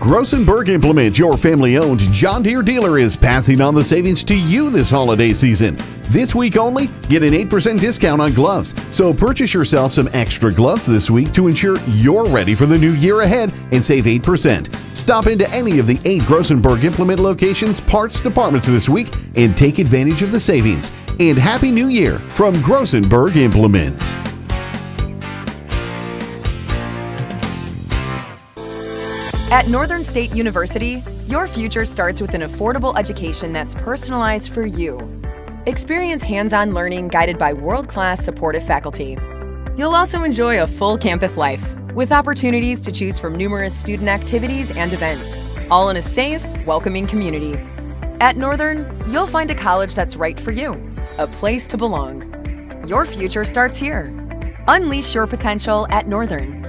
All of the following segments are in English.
Grossenberg Implement, your family-owned John Deere dealer, is passing on the savings to you this holiday season. This week only, get an 8% discount on gloves. So purchase yourself some extra gloves this week to ensure you're ready for the new year ahead and save 8%. Stop into any of the 8 Grossenberg Implement locations, parts departments this week and take advantage of the savings. And Happy New Year from Grossenberg Implement. At Northern State University, your future starts with an affordable education that's personalized for you. Experience hands-on learning guided by world-class supportive faculty. You'll also enjoy a full campus life with opportunities to choose from numerous student activities and events, all in a safe, welcoming community. At Northern, you'll find a college that's right for you, a place to belong. Your future starts here. Unleash your potential at Northern.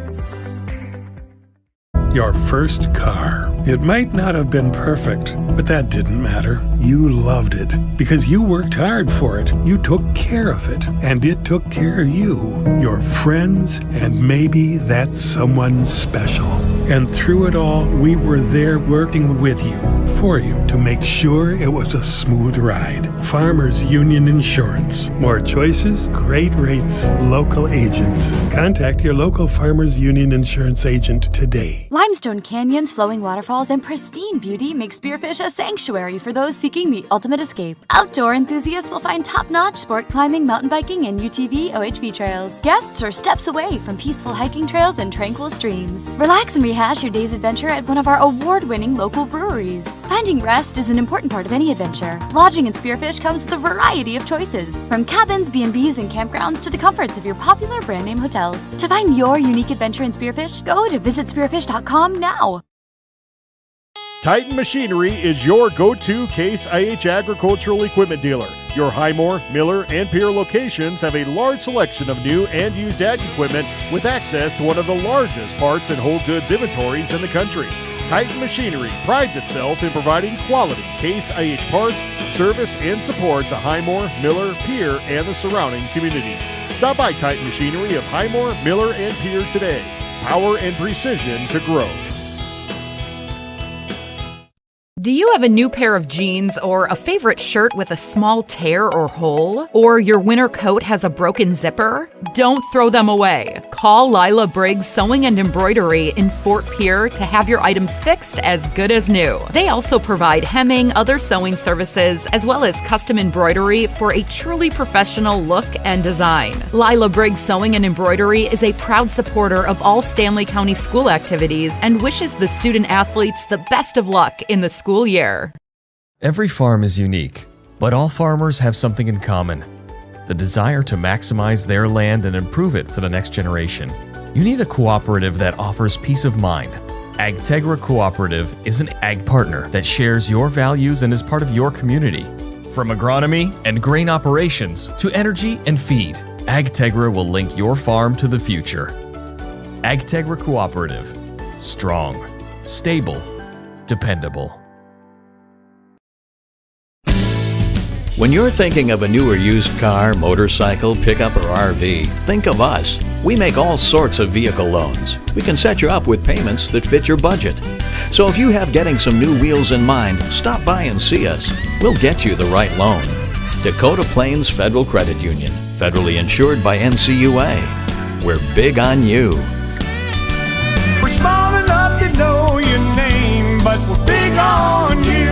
Your first car. It might not have been perfect, but that didn't matter. You loved it because you worked hard for it. You took care of it, and it took care of you, your friends, and maybe that someone special. And through it all, we were there working with you, for you, to make sure it was a smooth ride. Farmers Union Insurance. More choices, great rates, local agents. Contact your local Farmers Union Insurance agent today. Limestone canyons, flowing waterfalls, and pristine beauty make Spearfish a sanctuary for those seeking the ultimate escape. Outdoor enthusiasts will find top-notch sport climbing, mountain biking, and UTV OHV trails. Guests are steps away from peaceful hiking trails and tranquil streams. Relax and rehash your day's adventure at one of our award-winning local breweries. Finding rest is an important part of any adventure. Lodging in Spearfish comes with a variety of choices, from cabins, B&Bs, and campgrounds to the comforts of your popular brand-name hotels. To find your unique adventure in Spearfish, go to visitspearfish.com now. Titan Machinery is your go-to Case IH agricultural equipment dealer. Your Highmore, Miller, and Pierre locations have a large selection of new and used ag equipment with access to one of the largest parts and whole goods inventories in the country. Titan Machinery prides itself in providing quality Case IH parts, service, and support to Highmore, Miller, Pierre, and the surrounding communities. Stop by Titan Machinery of Highmore, Miller, and Pierre today. Power and precision to grow. Do you have a new pair of jeans or a favorite shirt with a small tear or hole? Or your winter coat has a broken zipper? Don't throw them away. Call Lila Briggs Sewing and Embroidery in Fort Pierre to have your items fixed as good as new. They also provide hemming, other sewing services, as well as custom embroidery for a truly professional look and design. Lila Briggs Sewing and Embroidery is a proud supporter of all Stanley County school activities and wishes the student athletes the best of luck in the school year. Every farm is unique, but all farmers have something in common: the desire to maximize their land and improve it for the next generation. You need a cooperative that offers peace of mind. AgTegra Cooperative is an ag partner that shares your values and is part of your community. From agronomy and grain operations to energy and feed, AgTegra will link your farm to the future. AgTegra Cooperative. Strong, stable, dependable. When you're thinking of a new or used car, motorcycle, pickup, or RV, think of us. We make all sorts of vehicle loans. We can set you up with payments that fit your budget. So if you have getting some new wheels in mind, stop by and see us. We'll get you the right loan. Dakota Plains Federal Credit Union, federally insured by NCUA. We're big on you. We're small enough to know your name, but we're big on you.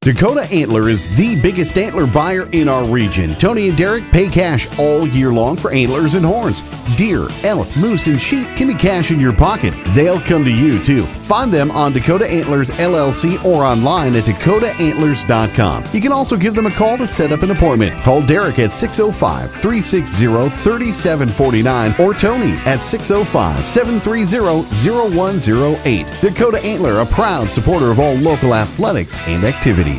Dakota Antler is the biggest antler buyer in our region. Tony and Derek pay cash all year long for antlers and horns. Deer, elk, moose, and sheep can be cash in your pocket. They'll come to you, too. Find them on Dakota Antlers LLC or online at dakotaantlers.com. You can also give them a call to set up an appointment. Call Derek at 605-360-3749 or Tony at 605-730-0108. Dakota Antler, a proud supporter of all local athletics and activities.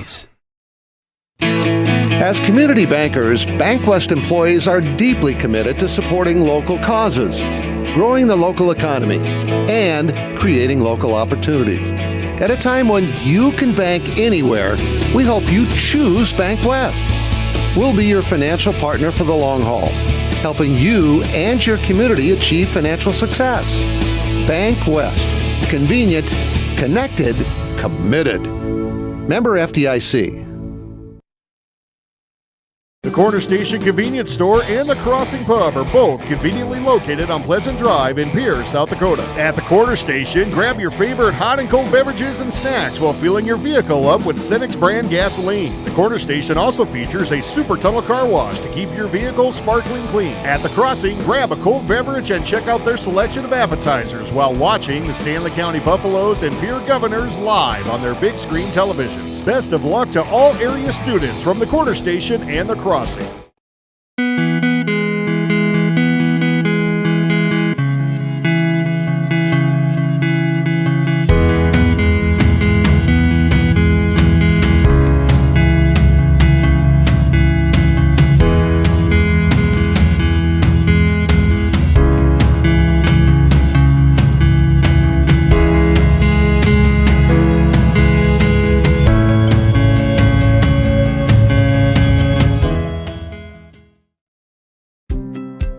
As community bankers, BankWest employees are deeply committed to supporting local causes, growing the local economy, and creating local opportunities. At a time when you can bank anywhere, we hope you choose BankWest. We'll be your financial partner for the long haul, helping you and your community achieve financial success. Bank West. Convenient, connected, committed. Member FDIC. The Corner Station Convenience Store and the Crossing Pub are both conveniently located on Pleasant Drive in Pierce, South Dakota. At the Corner Station, grab your favorite hot and cold beverages and snacks while filling your vehicle up with Cenex brand gasoline. The Corner Station also features a super tunnel car wash to keep your vehicle sparkling clean. At the Crossing, grab a cold beverage and check out their selection of appetizers while watching the Stanley County Buffaloes and Pierre Governors live on their big screen televisions. Best of luck to all area students from the Corner Station and the Crossing.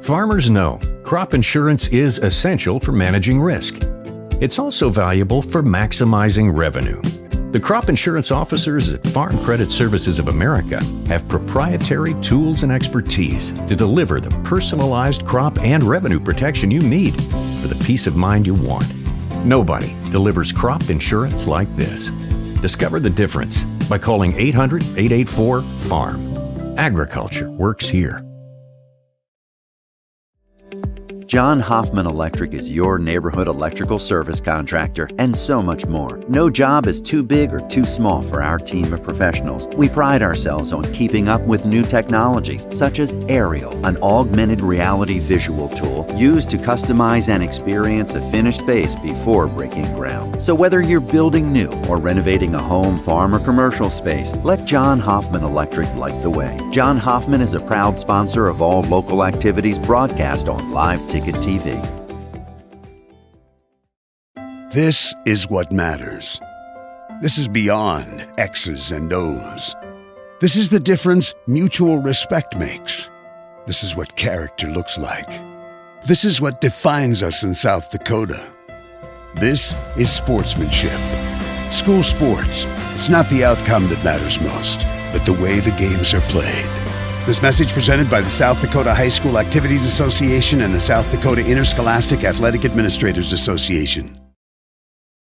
Farmers know crop insurance is essential for managing risk. It's also valuable for maximizing revenue. The crop insurance officers at Farm Credit Services of America have proprietary tools and expertise to deliver the personalized crop and revenue protection you need for the peace of mind you want. Nobody delivers crop insurance like this. Discover the difference by calling 800-884-FARM. Agriculture works here. John Hoffman Electric is your neighborhood electrical service contractor, and so much more. No job is too big or too small for our team of professionals. We pride ourselves on keeping up with new technologies, such as Aerial, an augmented reality visual tool used to customize and experience a finished space before breaking ground. So whether you're building new or renovating a home, farm, or commercial space, let John Hoffman Electric light the way. John Hoffman is a proud sponsor of all local activities broadcast on Live Ticket TV. This is what matters. This is beyond X's and O's. This is the difference mutual respect makes. This is what character looks like. This is what defines us in South Dakota. This is sportsmanship. School sports, it's not the outcome that matters most, but the way the games are played. This message presented by the South Dakota High School Activities Association and the South Dakota Interscholastic Athletic Administrators Association.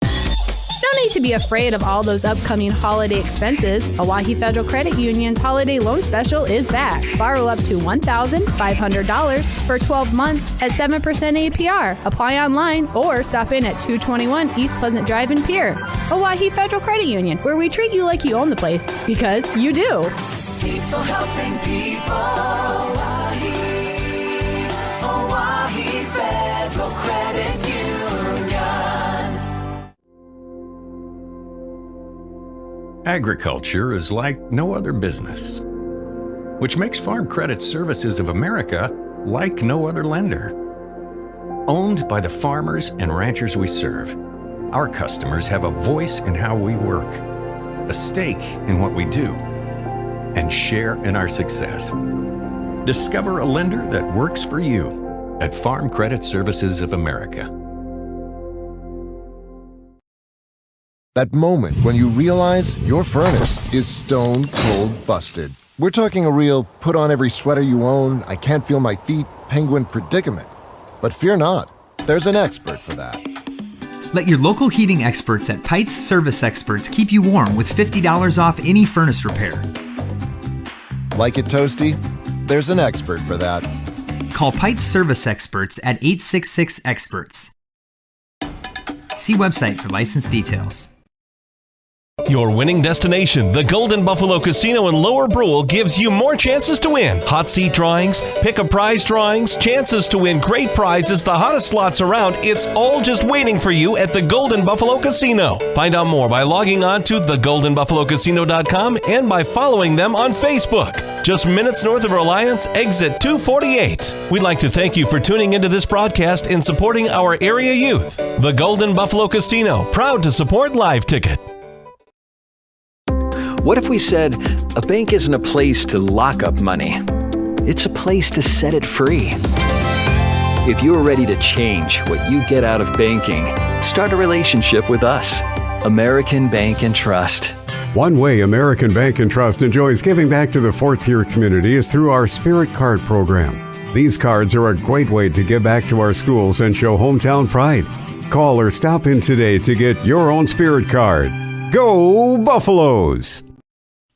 No need to be afraid of all those upcoming holiday expenses. Oahe Federal Credit Union's holiday loan special is back. Borrow up to $1,500 for 12 months at 7% APR. Apply online or stop in at 221 East Pleasant Drive in Pierre. Oahe Federal Credit Union, where we treat you like you own the place, because you do. People helping people. Oahe Federal Credit Union. Agriculture is like no other business, which makes Farm Credit Services of America like no other lender. Owned by the farmers and ranchers we serve, our customers have a voice in how we work, a stake in what we do, and share in our success. Discover a lender that works for you at Farm Credit Services of America. That moment when you realize your furnace is stone cold busted. We're talking a real put on every sweater you own, I can't feel my feet, penguin predicament. But fear not, there's an expert for that. Let your local heating experts at Pites Service Experts keep you warm with $50 off any furnace repair. Like it toasty? There's an expert for that. Call Pites Service Experts at 866-EXPERTS. See website for license details. Your winning destination, the Golden Buffalo Casino in Lower Brule, gives you more chances to win. Hot seat drawings, pick a prize drawings, chances to win great prizes, the hottest slots around. It's all just waiting for you at the Golden Buffalo Casino. Find out more by logging on to thegoldenbuffalocasino.com and by following them on Facebook. Just minutes north of Reliance, exit 248. We'd like to thank you for tuning into this broadcast and supporting our area youth. The Golden Buffalo Casino, proud to support Live Ticket. What if we said a bank isn't a place to lock up money? It's a place to set it free. If you're ready to change what you get out of banking, start a relationship with us. American Bank and Trust. One way American Bank and Trust enjoys giving back to the Fort Pierre community is through our Spirit Card program. These cards are a great way to give back to our schools and show hometown pride. Call or stop in today to get your own Spirit Card. Go Buffaloes!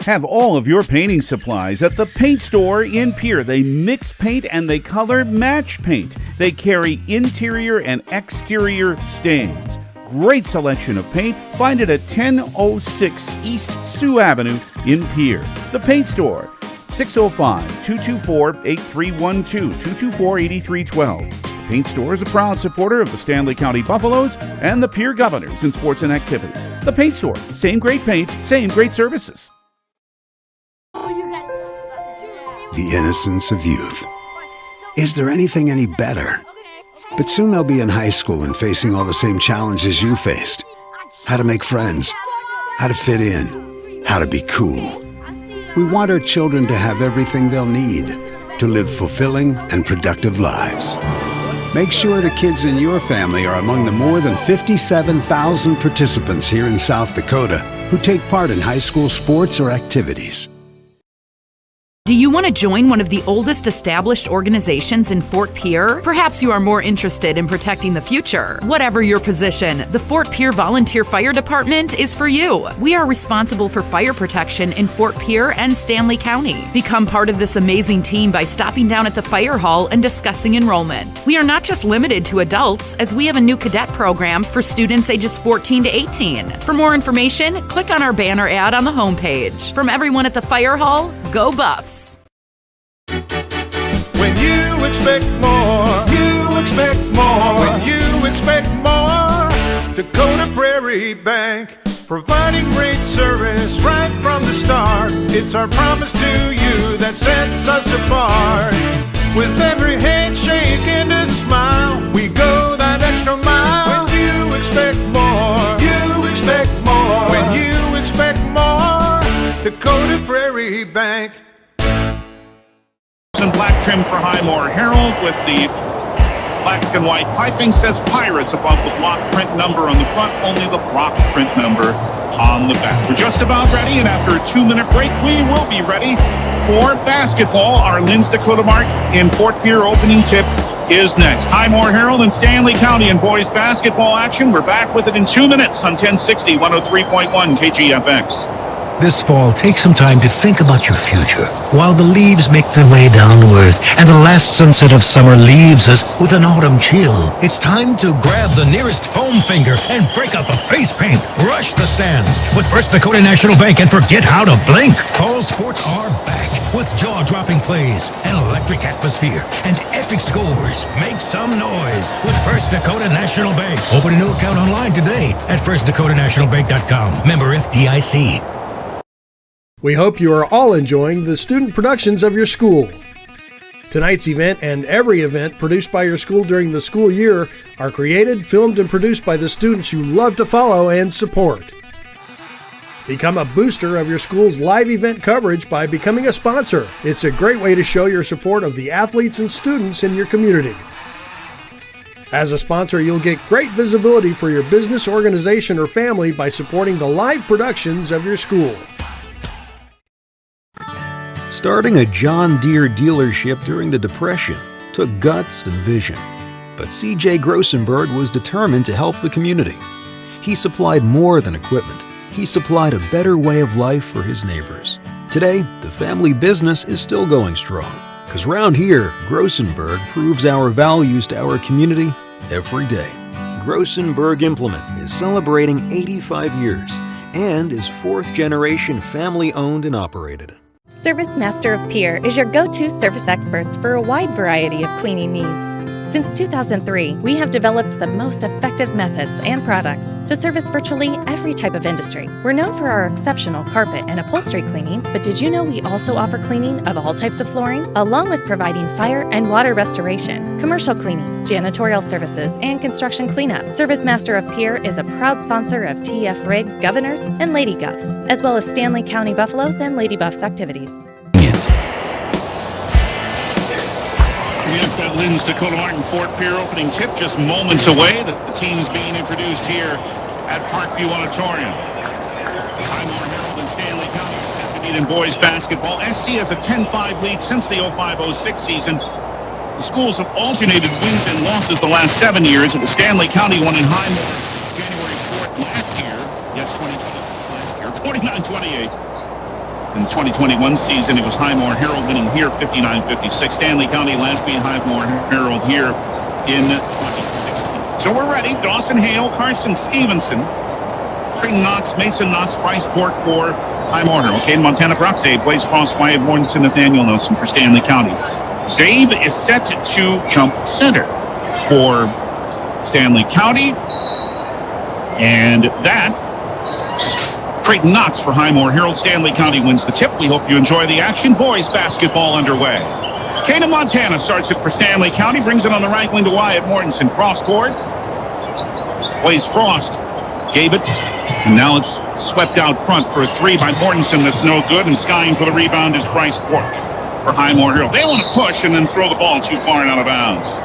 Have all of your painting supplies at the paint store in Pierre. They mix paint and they color match paint. They carry interior and exterior stains. Great selection of paint. Find it at 1006 East Sioux Avenue in Pierre. The Paint Store, 605-224-8312, 224-8312. The Paint Store is a proud supporter of the Stanley County Buffaloes and the Pierre Governors in sports and activities. The Paint Store, same great paint, same great services. The innocence of youth. Is there anything any better? But soon they'll be in high school and facing all the same challenges you faced. How to make friends, how to fit in, how to be cool. We want our children to have everything they'll need to live fulfilling and productive lives. Make sure the kids in your family are among the more than 57,000 participants here in South Dakota who take part in high school sports or activities. Do you want to join one of the oldest established organizations in Fort Pierre? Perhaps you are more interested in protecting the future. Whatever your position, the Fort Pierre Volunteer Fire Department is for you. We are responsible for fire protection in Fort Pierre and Stanley County. Become part of this amazing team by stopping down at the fire hall and discussing enrollment. We are not just limited to adults, as we have a new cadet program for students ages 14 to 18. For more information, click on our banner ad on the homepage. From everyone at the fire hall, go Buffs! When you expect more, you expect more. When you expect more, Dakota Prairie Bank, providing great service right from the start. It's our promise to you that sets us apart. With every handshake and a smile, we go that extra mile. When you expect more, you expect more. When you expect more, Dakota Prairie Bank. And black trim for Highmore-Harrold with the black and white piping. Says Pirates above the block print number on the front, only the block print number on the back. We're just about ready, and after a 2-minute break, we will be ready for basketball. Our Lynn's Dakota Mart in Fort Pierre opening tip is next. Highmore-Harrold and Stanley County in boys basketball action. We're back with it in 2 minutes on 1060, 103.1 KGFX. This fall, take some time to think about your future while the leaves make their way down to earth and the last sunset of summer leaves us with an autumn chill. It's time to grab the nearest foam finger and break out the face paint. Rush the stands with First Dakota National Bank and forget how to blink. Fall sports are back with jaw-dropping plays, an electric atmosphere, and epic scores. Make some noise with First Dakota National Bank. Open a new account online today at firstdakotanationalbank.com. Member FDIC. We hope you are all enjoying the student productions of your school. Tonight's event and every event produced by your school during the school year are created, filmed, and produced by the students you love to follow and support. Become a booster of your school's live event coverage by becoming a sponsor. It's a great way to show your support of the athletes and students in your community. As a sponsor, you'll get great visibility for your business, organization, or family by supporting the live productions of your school. Starting a John Deere dealership during the Depression took guts and vision, but C.J. Grossenberg was determined to help the community. He supplied more than equipment. He supplied a better way of life for his neighbors. Today, the family business is still going strong, because round here, Grossenberg proves our values to our community every day. Grossenberg Implement is celebrating 85 years and is fourth-generation family-owned and operated. Service Master of Pierre is your go-to service experts for a wide variety of cleaning needs. Since 2003, we have developed the most effective methods and products to service virtually every type of industry. We're known for our exceptional carpet and upholstery cleaning, but did you know we also offer cleaning of all types of flooring, along with providing fire and water restoration, commercial cleaning, janitorial services, and construction cleanup. Service Master of Pierre is a proud sponsor of TF Riggs Governors and Lady Govs, as well as Stanley County Buffaloes and Lady Buffs activities. Yes, that Lynn's Dakota Martin Fort Pier opening tip just moments away. The team's being introduced here at Parkview Auditorium. Highmore-Harrold and Stanley County are set to meet in boys basketball. SC has a 10-5 lead since the 05-06 season. The schools have alternated wins and losses the last 7 years. It was Stanley County won in Highmore January 4th last year. Yes, 2020 last year, 49-28. In the 2021 season, it was Highmore-Harrold winning here 59-56. Stanley County last beat Highmore-Harrold here in 2016. So we're ready. Dawson Hale, Carson Stevenson, Trayton Knox, Mason Knox, Bryce Bork for Highmore-Harrold. Caden Montana, Brock Zabe, Blaze Frost, Wyatt Mortensen, Nathaniel Nelson for Stanley County. Zabe is set to jump center for Stanley County. And that is Trayton Knox for Highmore-Harrold. Stanley County wins the tip. We hope you enjoy the action. Boys basketball underway. Caden Montana starts it for Stanley County. Brings it on the right wing to Wyatt Mortensen. Cross court. Blaze Frost gave it. And now it's swept out front for a three by Mortensen. That's no good. And skying for the rebound is Bryce Bork for Highmore-Harrold. They want to push and then throw the ball too far and out of bounds.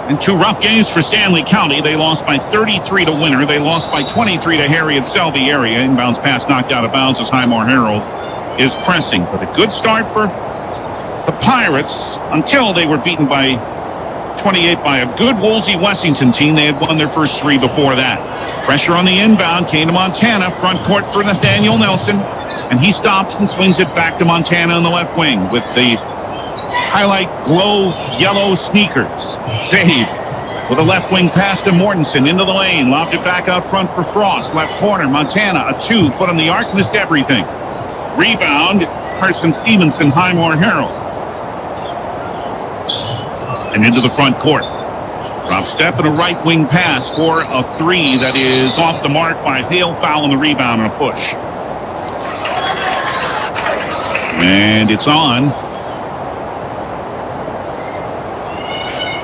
In two rough games for Stanley County. They lost by 33 to Winter. They lost by 23 to Harriet Selby area. Inbounds pass knocked out of bounds as Highmore-Harrold is pressing. But a good start for the Pirates until they were beaten by 28 by a good Woolsey-Wessington team. They had won their first three before that. Pressure on the inbound. Came to Montana. Front court for Nathaniel Nelson. And he stops and swings it back to Montana on the left wing with the highlight glow yellow sneakers. Zabe with a left wing pass to Mortensen into the lane. Lobbed it back out front for Frost. Left corner. Montana, a 2 foot on the arc. Missed everything. Rebound. Carson Stevenson, Highmore-Harrold. And into the front court. Drop step and a right wing pass for a three that is off the mark by Hale. Foul on the rebound and a push. And it's on.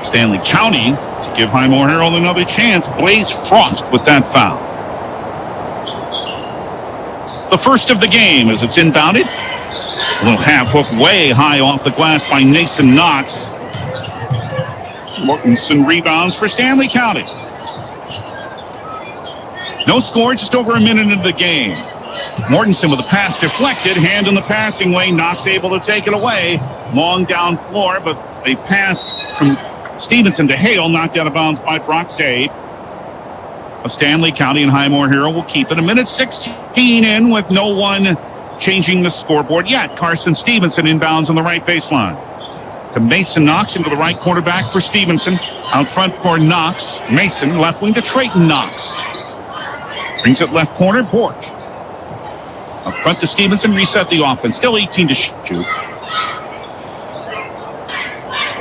Stanley County to give Highmore-Harrold another chance. Blaze Frost with that foul. The first of the game as it's inbounded. A little half hook way high off the glass by Mason Knox. Mortensen rebounds for Stanley County. No score, just over a minute into the game. Mortensen with a pass deflected, hand in the passing lane. Knox able to take it away. Long down floor, but a pass from Stevenson to Hale, knocked out of bounds by Brock Zabe of Stanley County, and Highmore-Harrold will keep it. A minute 16 in with no one changing the scoreboard yet. Carson Stevenson inbounds on the right baseline to Mason Knox into the right quarterback for Stevenson. Out front for Knox. Mason left wing to Trayton Knox. Brings it left corner, Bork. Up front to Stevenson, reset the offense. Still 18 to shoot.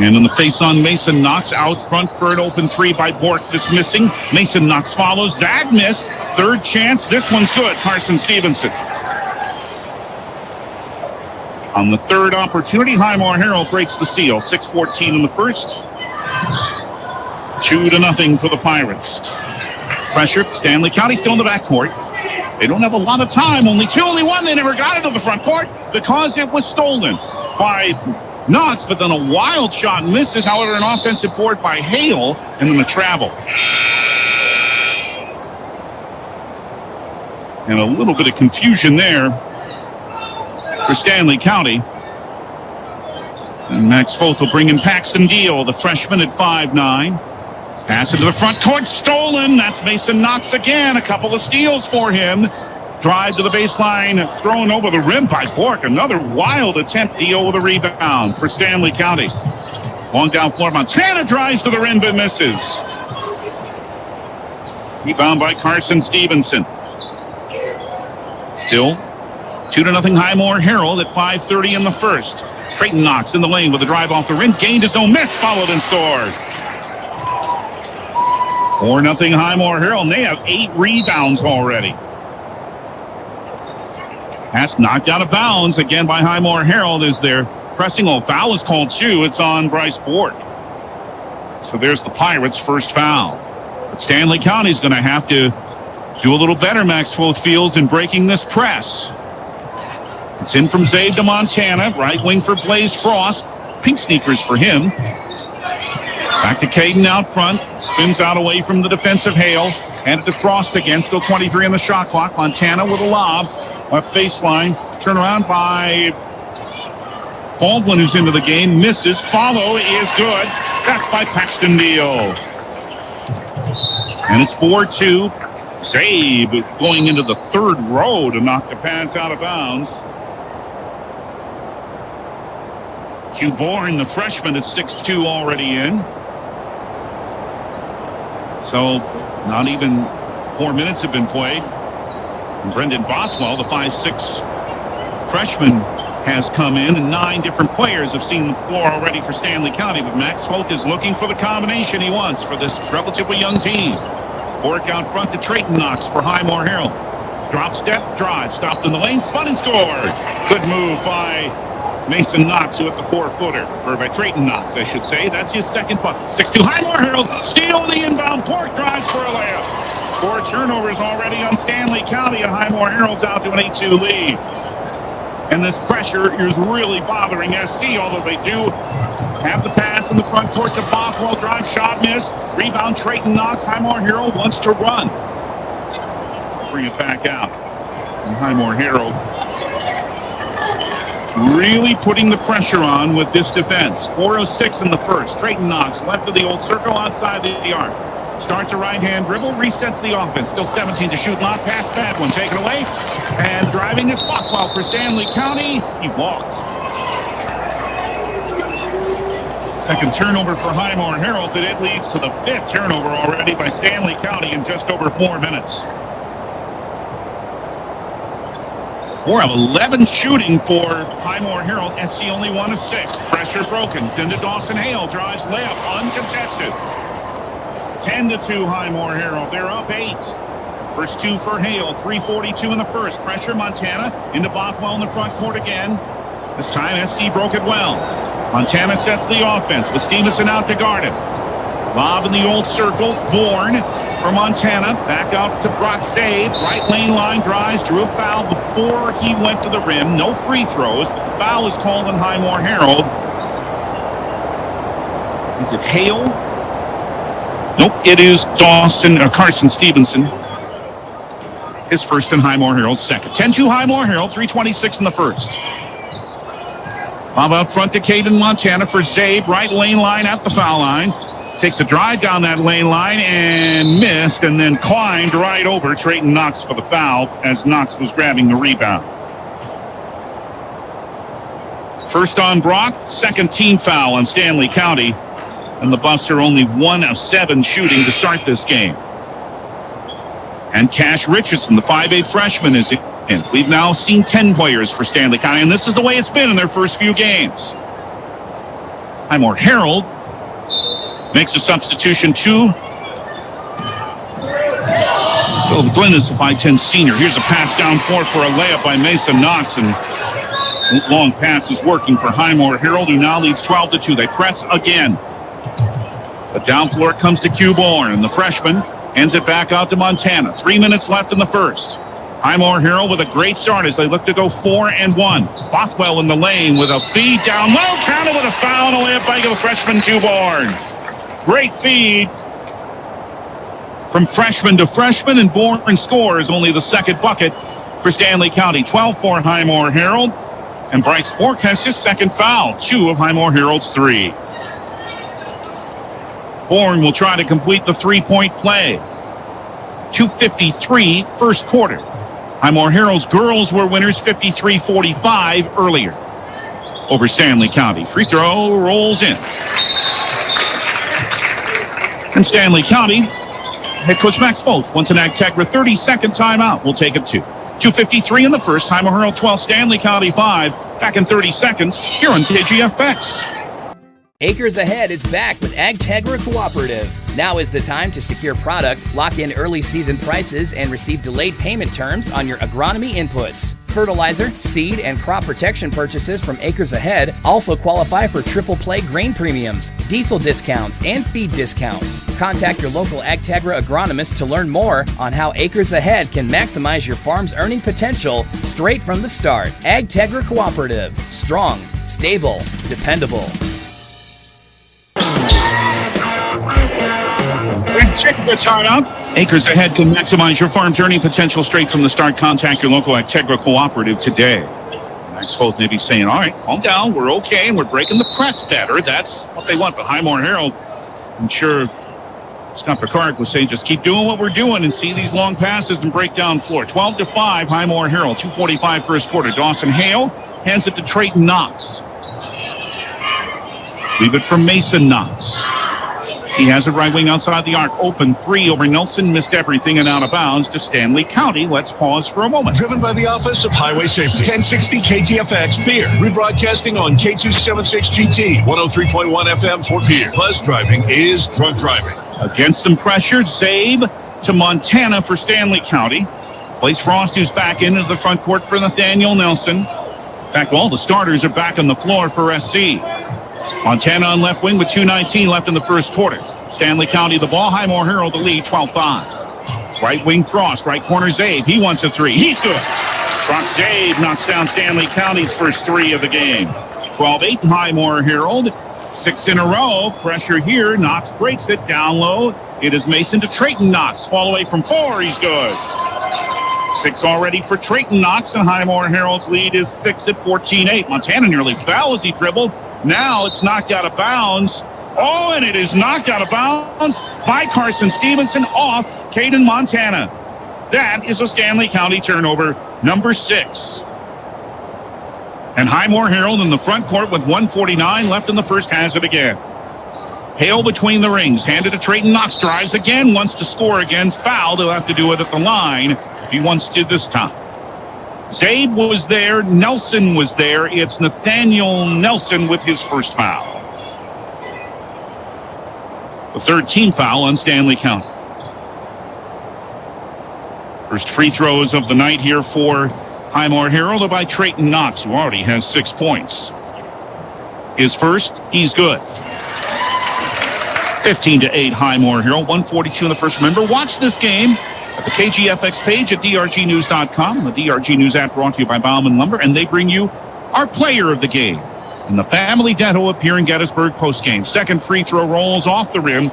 And in the face on Mason Knox, out front for an open three by Bork. This missing. Mason Knox follows. That miss. Third chance. This one's good. Carson Stevenson. On the third opportunity, Highmore-Harrold breaks the seal. 6:14 in the first. 2-0 for the Pirates. Pressure. Stanley County still in the backcourt. They don't have a lot of time. Only one. They never got into the front court because it was stolen by Knox, but then a wild shot misses. However, an offensive board by Hale, and then the travel. And a little bit of confusion there for Stanley County. And Max Foth will bring in Paxton Deal, the freshman at 5'9". Pass into the front court, stolen. That's Mason Knox again. A couple of steals for him. Drive to the baseline, thrown over the rim by Bork. Another wild attempt. Deal with a rebound for Stanley County. Long down floor, Montana drives to the rim but misses. Rebound by Carson Stevenson. Still 2-0 Highmore-Harrold at 5:30 in the first. Trayton Knox in the lane with a drive off the rim. Gained his own miss, followed and scored. 4-0 Highmore-Harrold, and they have 8 rebounds already. Pass knocked out of bounds again by Highmore-Harrold as they're pressing. Oh, foul is called too. It's on Bryce Bork. So there's the Pirates' first foul. But Stanley County's going to have to do a little better, Max Foth feels, in breaking this press. It's in from Zabe to Montana. Right wing for Blaze Frost. Pink sneakers for him. Back to Caden out front. Spins out away from the defensive Hale. Handed to Frost again. Still 23 on the shot clock. Montana with a lob. Left baseline. Turnaround by Baldwin, who's into the game. Misses. Follow is good. That's by Paxton Neal. And it's 4-2. Zabe is going into the third row to knock the pass out of bounds. Hugh Bourne, the freshman, at 6'2", already in. So not even 4 minutes have been played. And Brendan Bothwell, the 5'6" freshman, has come in, and 9 different players have seen the floor already for Stanley County. But Max Foth is looking for the combination he wants for this relatively young team. Bork out front to Trayton Knox for Highmore-Harrold. Drop step, drive, stopped in the lane, spun and scored. Good move by Mason Knox, who hit the 4-footer, or by Trayton Knox, I should say. That's his second bucket. 6-2 Highmore-Harrold, steal the inbound. Bork drives for a layup. 4 turnovers already on Stanley County, and Highmore-Harrold's out to an 8-2 lead. And this pressure is really bothering SC, although they do have the pass in the front court to Bothwell. Drive, shot, miss. Rebound, Trayton Knox. Highmore-Harrold wants to run. Bring it back out. And Highmore-Harrold really putting the pressure on with this defense. 4:06 in the first. Trayton Knox left of the old circle outside the arc. Starts a right-hand dribble, resets the offense. Still 17 to shoot. Not pass, bad one. Taken away. And driving is Bothwell for Stanley County. He walks. Second turnover for Highmore-Harrold, but it leads to the 5th turnover already by Stanley County in just over 4 minutes. 4 of 11 shooting for Highmore-Harrold. SC only 1 of 6. Pressure broken. Then to Dawson Hale. Drives layup uncontested. 10-2 Highmore-Harrold. They're up 8. First 2 for Hale. 3:42 in the first. Pressure Montana into Bothwell in the front court again. This time SC broke it well. Montana sets the offense with Stevenson out to guard him. Lob in the old circle. Bourne for Montana. Back out to Brock Zabe. Right lane line drives. Drew a foul before he went to the rim. No free throws, but the foul is called on Highmore-Harrold. Is it Hale? Nope, it is Carson Stevenson. His first and Highmore-Harrold's second. 10-2 Highmore-Harrold. 3:26 in the first. Bob out front to Caden Montana for Zabe. Right lane line at the foul line. Takes a drive down that lane line and missed, and then climbed right over Trayton Knox for the foul as Knox was grabbing the rebound. First on Brock, second team foul on Stanley County. And the Buffs are only 1 of 7 shooting to start this game. And Cash Richardson, the 5'8" freshman, is in. We've now seen 10 players for Stanley County, and this is the way it's been in their first few games. Highmore-Harrold makes a substitution too. Philip Glennis, the 5'10" senior. Here's a pass down floor for a layup by Mason Knox, and this long pass is working for Highmore-Harrold, who now leads 12-2. They press again. But down floor comes to Q Bourne, and the freshman hands it back out to Montana. 3 minutes left in the first. Highmore-Harrold with a great start as they look to go 4-1. Bothwell in the lane with a feed down low, counted with a foul and a layup by the freshman Q Bourne. Great feed from freshman to freshman, and Bourne scores only the second bucket for Stanley County. 12-4 Highmore-Harrold, and Bryce Bork has his second foul, 2 of Highmore-Harrold's 3. Bourne will try to complete the three-point play. 2:53 first quarter. Highmore-Harrold's girls were winners 53-45 earlier over Stanley County. Free throw rolls in. And Stanley County head coach Max Foth wants an Agtegra 30-second timeout. We'll take it to 2:53 in the first. Highmore-Harrold 12, Stanley County 5. Back in 30 seconds here on KGFX. Acres Ahead is back with Agtegra Cooperative. Now is the time to secure product, lock in early season prices, and receive delayed payment terms on your agronomy inputs. Fertilizer, seed, and crop protection purchases from Acres Ahead also qualify for triple play grain premiums, diesel discounts, and feed discounts. Contact your local AgTegra agronomist to learn more on how Acres Ahead can maximize your farm's earning potential straight from the start. AgTegra Cooperative. Strong, stable, dependable. Check the chart up. Acres Ahead can maximize your farm's earning potential straight from the start. Contact your local AgTegra Cooperative today. Next folks may be saying, all right, calm down, we're okay, and we're breaking the press better. That's what they want. But Highmore-Harrold, I'm sure Scott Picard was saying, just keep doing what we're doing and see these long passes and break down floor. 12-5, Highmore-Harrold, 2:45 first quarter. Dawson Hale hands it to Trayton Knox. Leave it for Mason Knox. He has it right wing outside the arc. Open three over Nelson. Missed everything and out of bounds to Stanley County. Let's pause for a moment. Driven by the Office of Highway Safety. 1060 KTFX Pier. Rebroadcasting on K276GT. 103.1 FM for Pier. Plus driving is drunk driving. Against some pressure, Zabe to Montana for Stanley County. Blaze Frost, who's back into the front court for Nathaniel Nelson. In fact, all the starters are back on the floor for SC. Montana on left wing with 2:19 left in the first quarter. Stanley County the ball. Highmore-Harrold the lead, 12-5. Right wing Frost, right corner Zabe. He wants a three. He's good. Brock Zabe knocks down Stanley County's first three of the game. 12-8 Highmore-Harrold. 6 in a row. Pressure here. Knox breaks it down low. It is Mason to Trayton Knox. Fall away from 4. He's good. 6 already for Trayton Knox, and Highmore-Harrold's lead is 6 at 14-8. Montana nearly fell as he dribbled. Now it's knocked out of bounds. Oh, and it is knocked out of bounds by Carson Stevenson off Caden Montana. That is a Stanley County turnover, number 6. And Highmore-Harrold in the front court with 1:49 left in the first has it again. Hale between the rings, handed to Trayton Knox, drives again, wants to score again, fouled. He'll have to do it at the line if he wants to this time. Zabe was there. Nelson was there. It's Nathaniel Nelson with his first foul. The third team foul on Stanley County. First free throws of the night here for Highmore-Harrold by Trayton Knox, who already has 6 points. His first, he's good. 15-8 Highmore-Harrold, 1:42 in the first. Remember, watch this game at the KGFX page at drgnews.com. The DRG News app brought to you by Bauman Lumber, and they bring you our player of the game in the Family Dental up here in Gettysburg postgame. Second free throw rolls off the rim,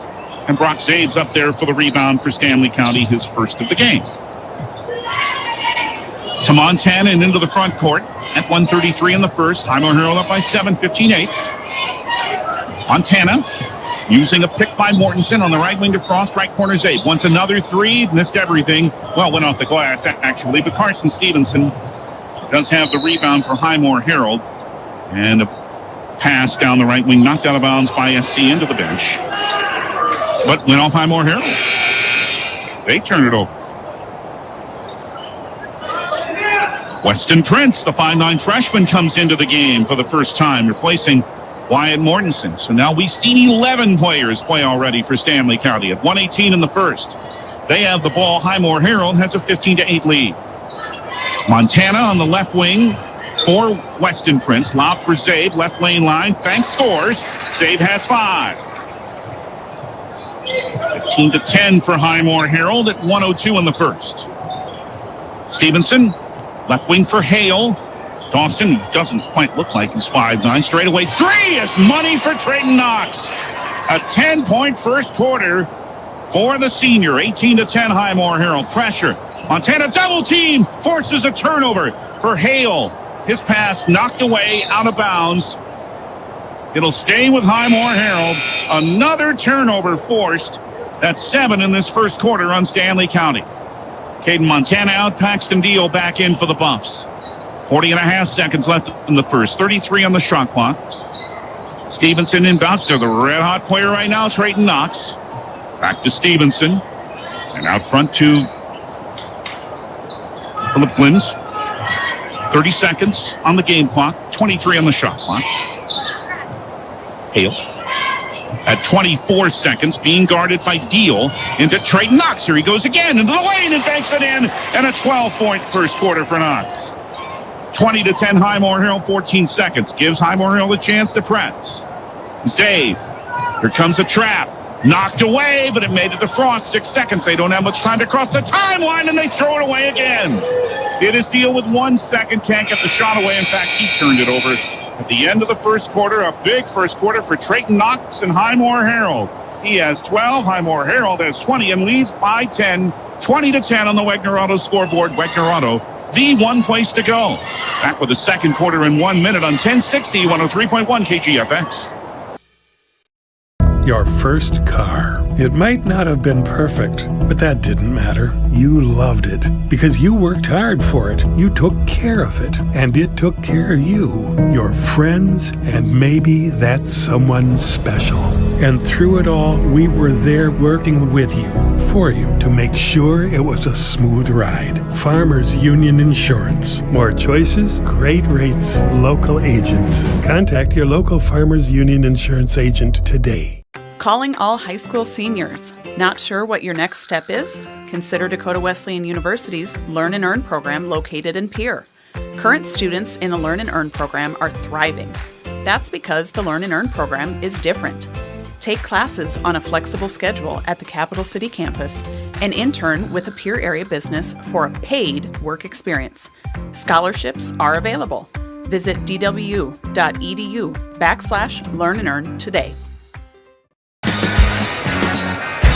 and Brock Zabe's up there for the rebound for Stanley County, his first of the game. To Montana and into the front court at 1:33 in the first. Highmore-Harrold up by 7, 15-8. Montana using a pick by Mortensen on the right wing to Frost, right corner Zabe. Wants another three, missed everything. Well, went off the glass, actually. But Carson Stevenson does have the rebound for Highmore-Harrold. And a pass down the right wing, knocked out of bounds by SC into the bench. But went off Highmore-Harrold. They turn it over. Weston Prince, the 5'9" freshman, comes into the game for the first time, replacing Wyatt Mortensen. So now we've seen 11 players play already for Stanley County at 1:18 in the first. They have the ball. Highmore-Harrold has a 15-8 lead. Montana on the left wing for Weston Prince. Lob for Zabe, left lane line. Banks scores. Zabe has 5. 15-10 for Highmore-Harrold at 1:02 in the first. Stevenson, left wing for Hale. Dawson doesn't quite look like he's 5'9". Straight away, 3 is money for Trayton Knox. A 10-point first quarter for the senior. 18-10 Highmore-Harrold. Pressure. Montana double team forces a turnover for Hale. His pass knocked away out of bounds. It'll stay with Highmore-Harrold. Another turnover forced. That's 7 in this first quarter on Stanley County. Caden Montana out. Paxton Deal back in for the Buffs. 40.5 seconds left in the first. 33 on the shot clock. Stevenson inbounds to the red-hot player right now, Trayton Knox. Back to Stevenson. And out front to Philip Glynns. 30 seconds on the game clock. 23 on the shot clock. Hale. At 24 seconds, being guarded by Deal into Trayton Knox. Here he goes again into the lane and banks it in. And a 12-point first quarter for Knox. 20-10 Highmore-Harrold, 14 seconds. Gives Highmore-Harrold a chance to press. Zabe. Here comes a trap. Knocked away, but it made it to Frost. 6 seconds. They don't have much time to cross the timeline, and they throw it away again. Did his deal with 1 second. Can't get the shot away. In fact, he turned it over at the end of the first quarter. A big first quarter for Trayton Knox and Highmore-Harrold. He has 12. Highmore-Harrold has 20 and leads by 10. 20-10 on the Wegner Auto scoreboard. Wegner Auto, the one place to go. Back with the second quarter in 1 minute on 1060, 103.1 KGFX. Your first car. It might not have been perfect, but that didn't matter. You loved it because you worked hard for it. You took care of it, and it took care of you, your friends, and maybe that someone special. And through it all, we were there working with you, for you, to make sure it was a smooth ride. Farmers Union Insurance. More choices, great rates, local agents. Contact your local Farmers Union Insurance agent today. Calling all high school seniors. Not sure what your next step is? Consider Dakota Wesleyan University's Learn and Earn program located in Pierre. Current students in the Learn and Earn program are thriving. That's because the Learn and Earn program is different. Take classes on a flexible schedule at the Capital City campus and intern with a Pierre area business for a paid work experience. Scholarships are available. Visit dwu.edu/Learn and Earn today.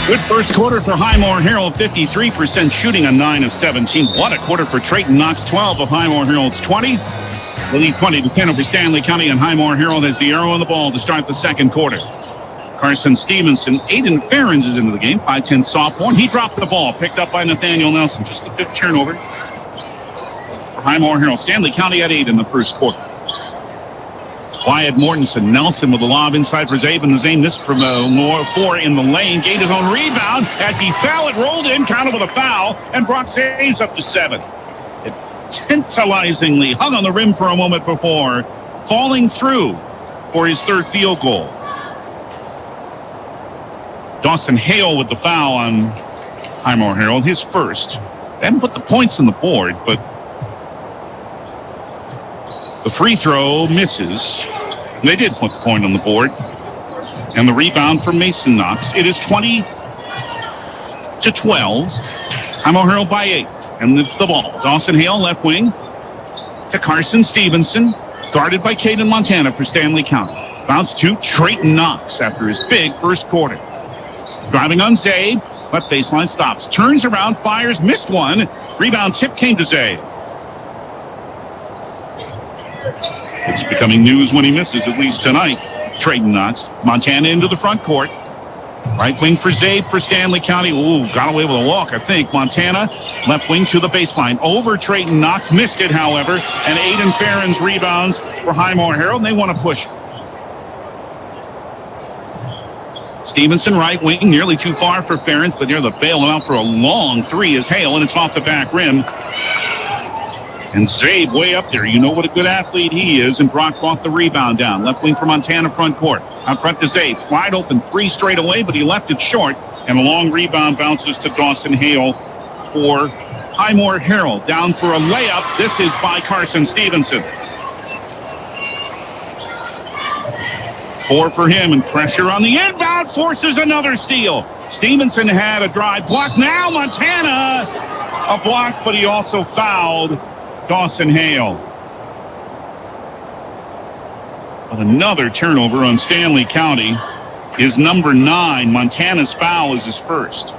Good first quarter for Highmore-Harrold, 53% shooting, a 9 of 17. What a quarter for Trayton Knox, 12 of Highmore-Harrold's 20. They lead 20-10 over Stanley County, and Highmore-Harrold has the arrow on the ball to start the second quarter. Carson Stevenson, Aiden Ferens is into the game, 5'10" sophomore. He dropped the ball, picked up by Nathaniel Nelson, just the fifth turnover for Highmore-Harrold. Stanley County had 8 in the first quarter. Wyatt Mortensen, Nelson with the lob inside for Zabe, and Zabe missed from 4 in the lane. Gained his own rebound. As he fell, it rolled in, counted with a foul, and brought Zabe up to 7. It tantalizingly hung on the rim for a moment before falling through for his third field goal. Dawson Hale with the foul on Highmore-Harrold, his first. They haven't put the points on the board, but the free throw misses. They did put the point on the board. And the rebound from Mason Knox. It is 20-12. Highmore-Harrold by 8. And the ball. Dawson Hale, left wing, to Carson Stevenson. Guarded by Caden Montana for Stanley County. Bounce to Trayton Knox after his big first quarter. Driving on Zabe. Left baseline, stops. Turns around, fires, missed one. Rebound tip came to Zabe. It's becoming news when he misses, at least tonight. Trayton Knox. Montana into the front court. Right wing for Zabe for Stanley County. Ooh, got away with a walk, I think. Montana, left wing to the baseline. Over Trayton Knox. Missed it, however. And Aiden Ferens rebounds for Highmore-Harrold, and they want to push. Stevenson, right wing, nearly too far for Ferens, but near the bail out for a long three is Hale, and it's off the back rim. And Zabe way up there. You know what a good athlete he is. And Brock brought the rebound down. Left wing for Montana, front court. Out front to Zabe. Wide open three straight away, but he left it short. And a long rebound bounces to Dawson Hale for Highmore-Harrold. Down for a layup. This is by Carson Stevenson. 4 for him, and pressure on the inbound forces another steal. Stevenson had a drive block. Now Montana, a block, but he also fouled Dawson Hale. But another turnover on Stanley County is number 9. Montana's foul is his first.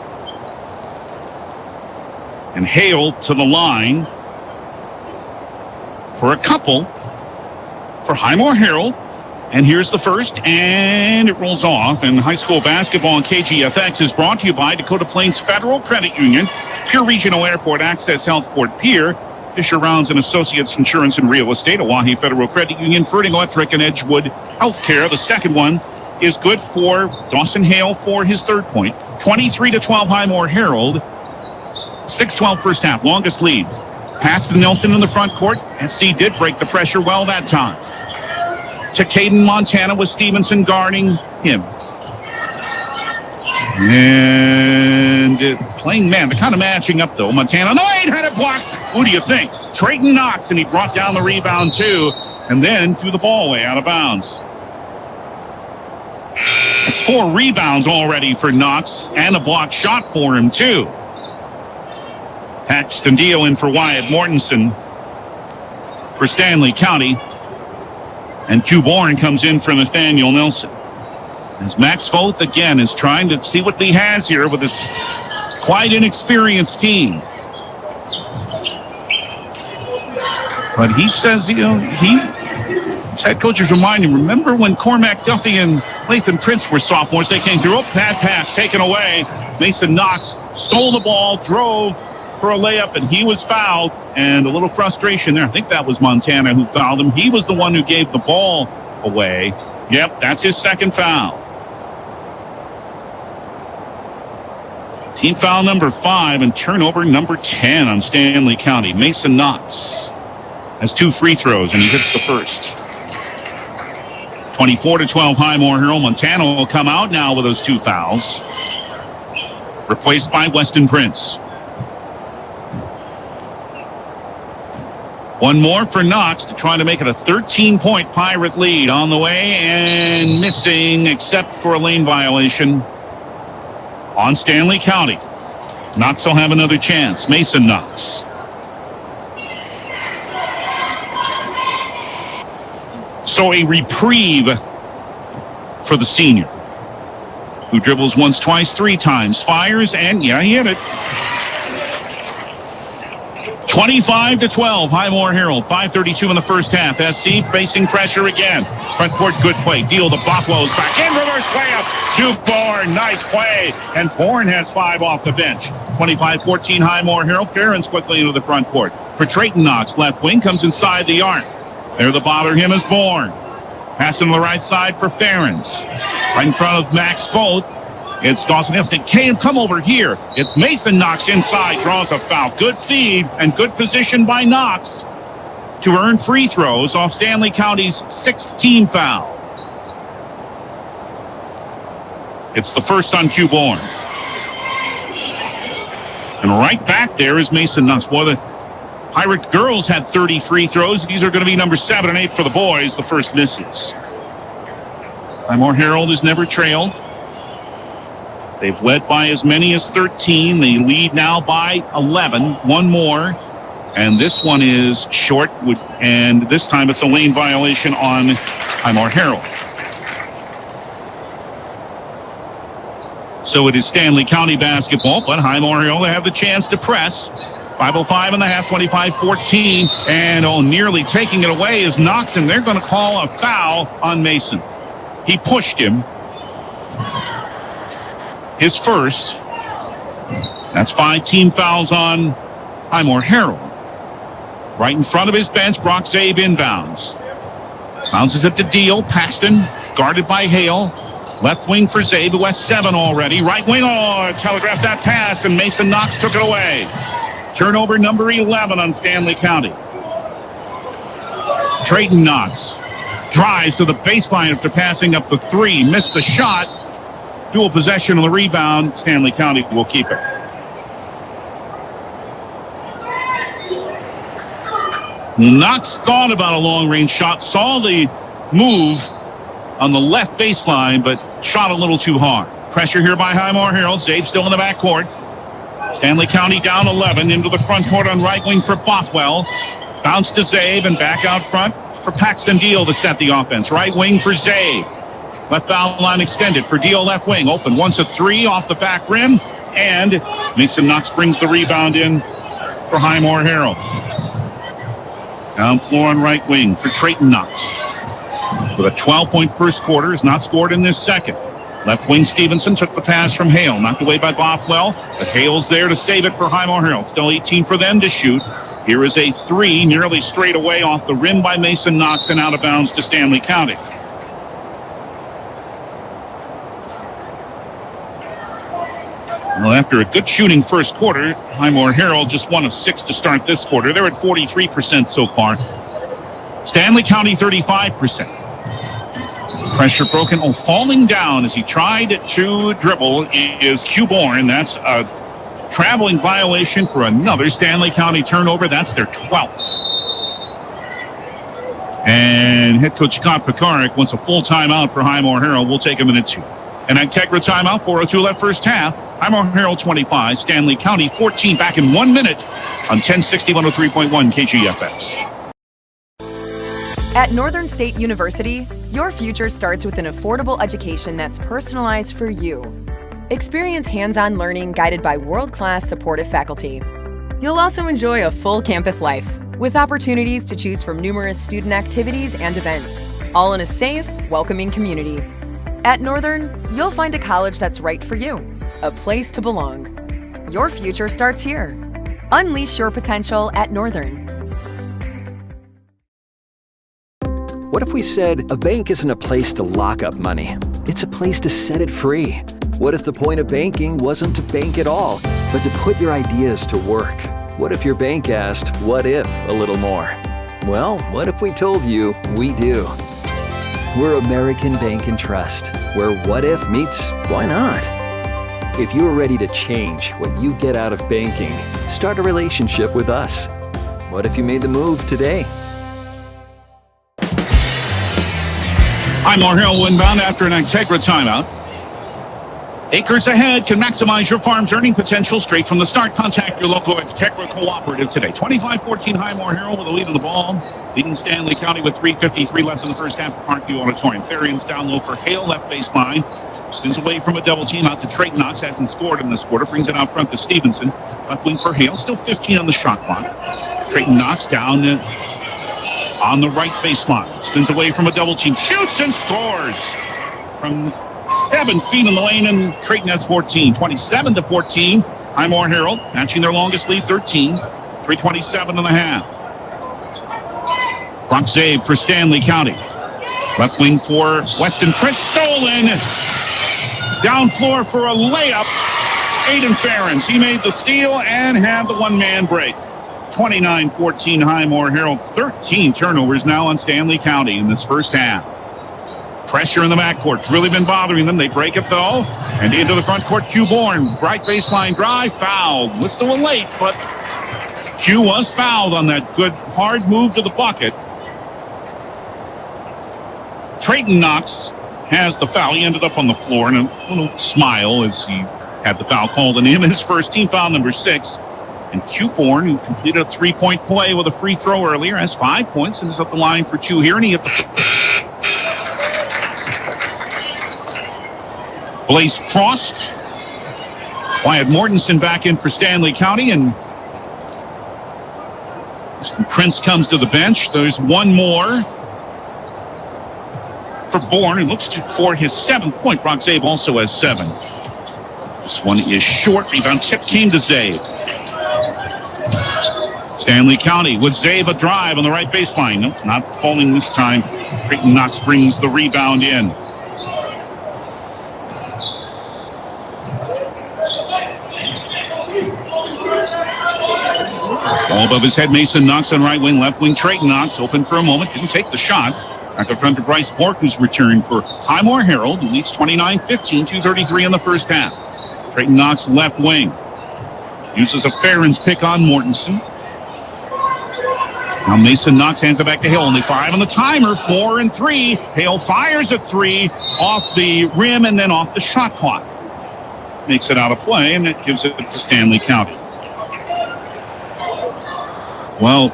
And Hale to the line for a couple for Highmore-Harrold. And here's the first, and it rolls off. And high school basketball on KGFX is brought to you by Dakota Plains Federal Credit Union, Pierre Regional Airport, Access Health Fort Pierre, Fisher Rounds and Associates Insurance and Real Estate, Oahe Federal Credit Union, Ferding Electric, and Edgewood Healthcare. The second one is good for Dawson Hale for his third point. 23-12 Highmore-Harrold. 6-12 first half, longest lead. Pass to Nelson in the front court. SC did break the pressure well that time. To Caden Montana with Stevenson guarding him. And playing man, they're kind of matching up though. Montana, no, 8 had it blocked. Who do you think? Trayton Knox, and he brought down the rebound too, and then threw the ball away out of bounds. That's 4 rebounds already for Knox, and a blocked shot for him too. Paxton Dio in for Wyatt Mortensen for Stanley County. And Q Bourne comes in for Nathaniel Nelson. As Max Foth again is trying to see what he has here with this quite inexperienced team. But he says, his head coaches remind him, remember when Cormac Duffy and Lathan Prince were sophomores? They came through. Bad pass taken away. Mason Knox stole the ball, drove for a layup, and he was fouled. And a little frustration there. I think that was Montana who fouled him. He was the one who gave the ball away. Yep, that's his second foul. Team foul number 5 and turnover number 10 on Stanley County. Mason Knox has 2 free throws, and he hits the first. 24-12 Highmore-Harrold. Montana will come out now with those 2 fouls. Replaced by Weston Prince. One more for Knox to try to make it a 13-point Pirate lead. On the way and missing except for a lane violation on Stanley County. Knox will have another chance. Mason Knox. So a reprieve for the senior, who dribbles once, twice, 3 times, fires, and yeah, he hit it. 25-12, Highmore-Harrold. 5:32 in the first half. SC facing pressure again. Front court, good play. Deal to Bothwell's back in. Reverse layup. Q Bourne, nice play. And Bourne has 5 off the bench. 25-14, Highmore-Harrold. Ferens quickly into the front court. For Trayton Knox, left wing, comes inside the arc. There to bother him is Bourne. Passing to the right side for Ferens. Right in front of Max Foth. It's Dawson Nielsen. Come over here. It's Mason Knox inside. Draws a foul. Good feed and good position by Knox to earn free throws off Stanley County's 6th team foul. It's the first on Q Bourne. And right back there is Mason Knox. Boy, the Pirate girls had 30 free throws. These are going to be number 7 and 8 for the boys. The first misses. Highmore-Harrold has never trailed. They've led by as many as 13. They lead now by 11. One more. And this one is short. And this time it's a lane violation on Highmore-Harrold. So it is Stanley County basketball, but Highmore-Harrold have the chance to press. 5:05 in the half, 25-14. And nearly taking it away is Knox, and they're going to call a foul on Mason. He pushed him. His first. That's 5 team fouls on Highmore-Harrold. Right in front of his bench, Brock Zabe inbounds. Bounces it to Deal. Paxton, guarded by Hale. Left wing for Zabe, West 7 already. Right wing, telegraphed that pass, and Mason Knox took it away. Turnover number 11 on Stanley County. Trayton Knox drives to the baseline after passing up the 3. Missed the shot. Dual possession on the rebound. Stanley County will keep it. Knox thought about a long-range shot. Saw the move on the left baseline, but shot a little too hard. Pressure here by Highmore-Harrold. Zabe still in the backcourt. Stanley County down 11 into the front court on right wing for Bothwell. Bounce to Zabe and back out front for Paxton Deal to set the offense. Right wing for Zabe. Left foul line extended for Deal left wing. Open once a 3 off the back rim. And Mason Knox brings the rebound in for Highmore-Harrold. Down floor on right wing for Trayton Knox. With a 12-point first quarter, has not scored in this second. Left wing Stevenson took the pass from Hale. Knocked away by Bothwell. But Hale's there to save it for Highmore-Harrold. Still 18 for them to shoot. Here is a 3 nearly straight away off the rim by Mason Knox and out of bounds to Stanley County. Well, after a good shooting first quarter, Highmore-Harrold just 1 of 6 to start this quarter. They're at 43% so far. Stanley County 35%. Pressure broken. Falling down as he tried to dribble is Q Bourne. That's a traveling violation for another Stanley County turnover. That's their 12th. And head coach Scott Pekarik wants a full timeout for Highmore-Harrold. We'll take him in at 2. An Integra timeout, 4:02 left first half. Highmore-Harrold 25, Stanley County 14. Back in 1 minute on 1060 103.1 KGFX. At Northern State University, your future starts with an affordable education that's personalized for you. Experience hands-on learning guided by world-class supportive faculty. You'll also enjoy a full campus life with opportunities to choose from numerous student activities and events, all in a safe, welcoming community. At Northern, you'll find a college that's right for you, a place to belong. Your future starts here. Unleash your potential at Northern. What if we said a bank isn't a place to lock up money? It's a place to set it free. What if the point of banking wasn't to bank at all, but to put your ideas to work? What if your bank asked, what if, a little more? Well, what if we told you we do? We're American Bank and Trust, where what if meets why not? If you're ready to change what you get out of banking, start a relationship with us. What if you made the move today? Highmore-Harrold inbound after an Integra timeout. Acres Ahead can maximize your farm's earning potential straight from the start. Contact your local Integra cooperative today. 25-14 Highmore-Harrold with a lead of the ball. Leading Stanley County with 3:53 left in the first half at Parkview Auditorium. Farian's down low for Hale, left baseline. Spins away from a double team out to Trayton Knox. Hasn't scored in this quarter. Brings it out front to Stevenson. Left wing for Hale. Still 15 on the shot clock. Trayton Knox down on the right baseline. Spins away from a double team. Shoots and scores from 7 feet in the lane, and Trayton has 14. 27-14. Highmore-Harrold matching their longest lead, 13. 3:27 and a half. Brock Zabe for Stanley County. Left wing for Weston Prince. Stolen. Down floor for a layup. Aiden Ferens. He made the steal and had the one-man break. 29-14 Highmore-Harrold. 13 turnovers now on Stanley County in this first half. Pressure in the backcourt. Really been bothering them. They break it, though. And into the front court, Q Bourne. Right baseline drive. Fouled. Whistle late, but Q was fouled on that good, hard move to the bucket. Trayton Knox has the foul. He ended up on the floor, and a little smile as he had the foul called on him. His first team foul, number 6. And Q Bourne, who completed a 3-point play with a free throw earlier, has 5 points and is up the line for 2 here, and he hit the first. Blaze Frost. Wyatt Mortensen back in for Stanley County, and Prince comes to the bench. There's one more for Bourne, who looks for his 7th point. Brock Zabe also has 7. This one is short. Rebound tip came to Zabe. Stanley County with Zabe a drive on the right baseline. Nope, not falling this time. Trayton Knox brings the rebound in. Ball above his head, Mason Knox on right wing, left wing, Trayton Knox open for a moment, didn't take the shot. Back up front to Bryce Bork, who's returned for Highmore-Harrold, who leads 29-15, 2:33 in the first half. Trayton Knox left wing. Uses a Ferens pick on Mortensen. Now Mason Knox hands it back to Hale. Only 5 on the timer, 4 and 3. Hale fires a 3 off the rim and then off the shot clock. Makes it out of play, and it gives it to Stanley County. Well,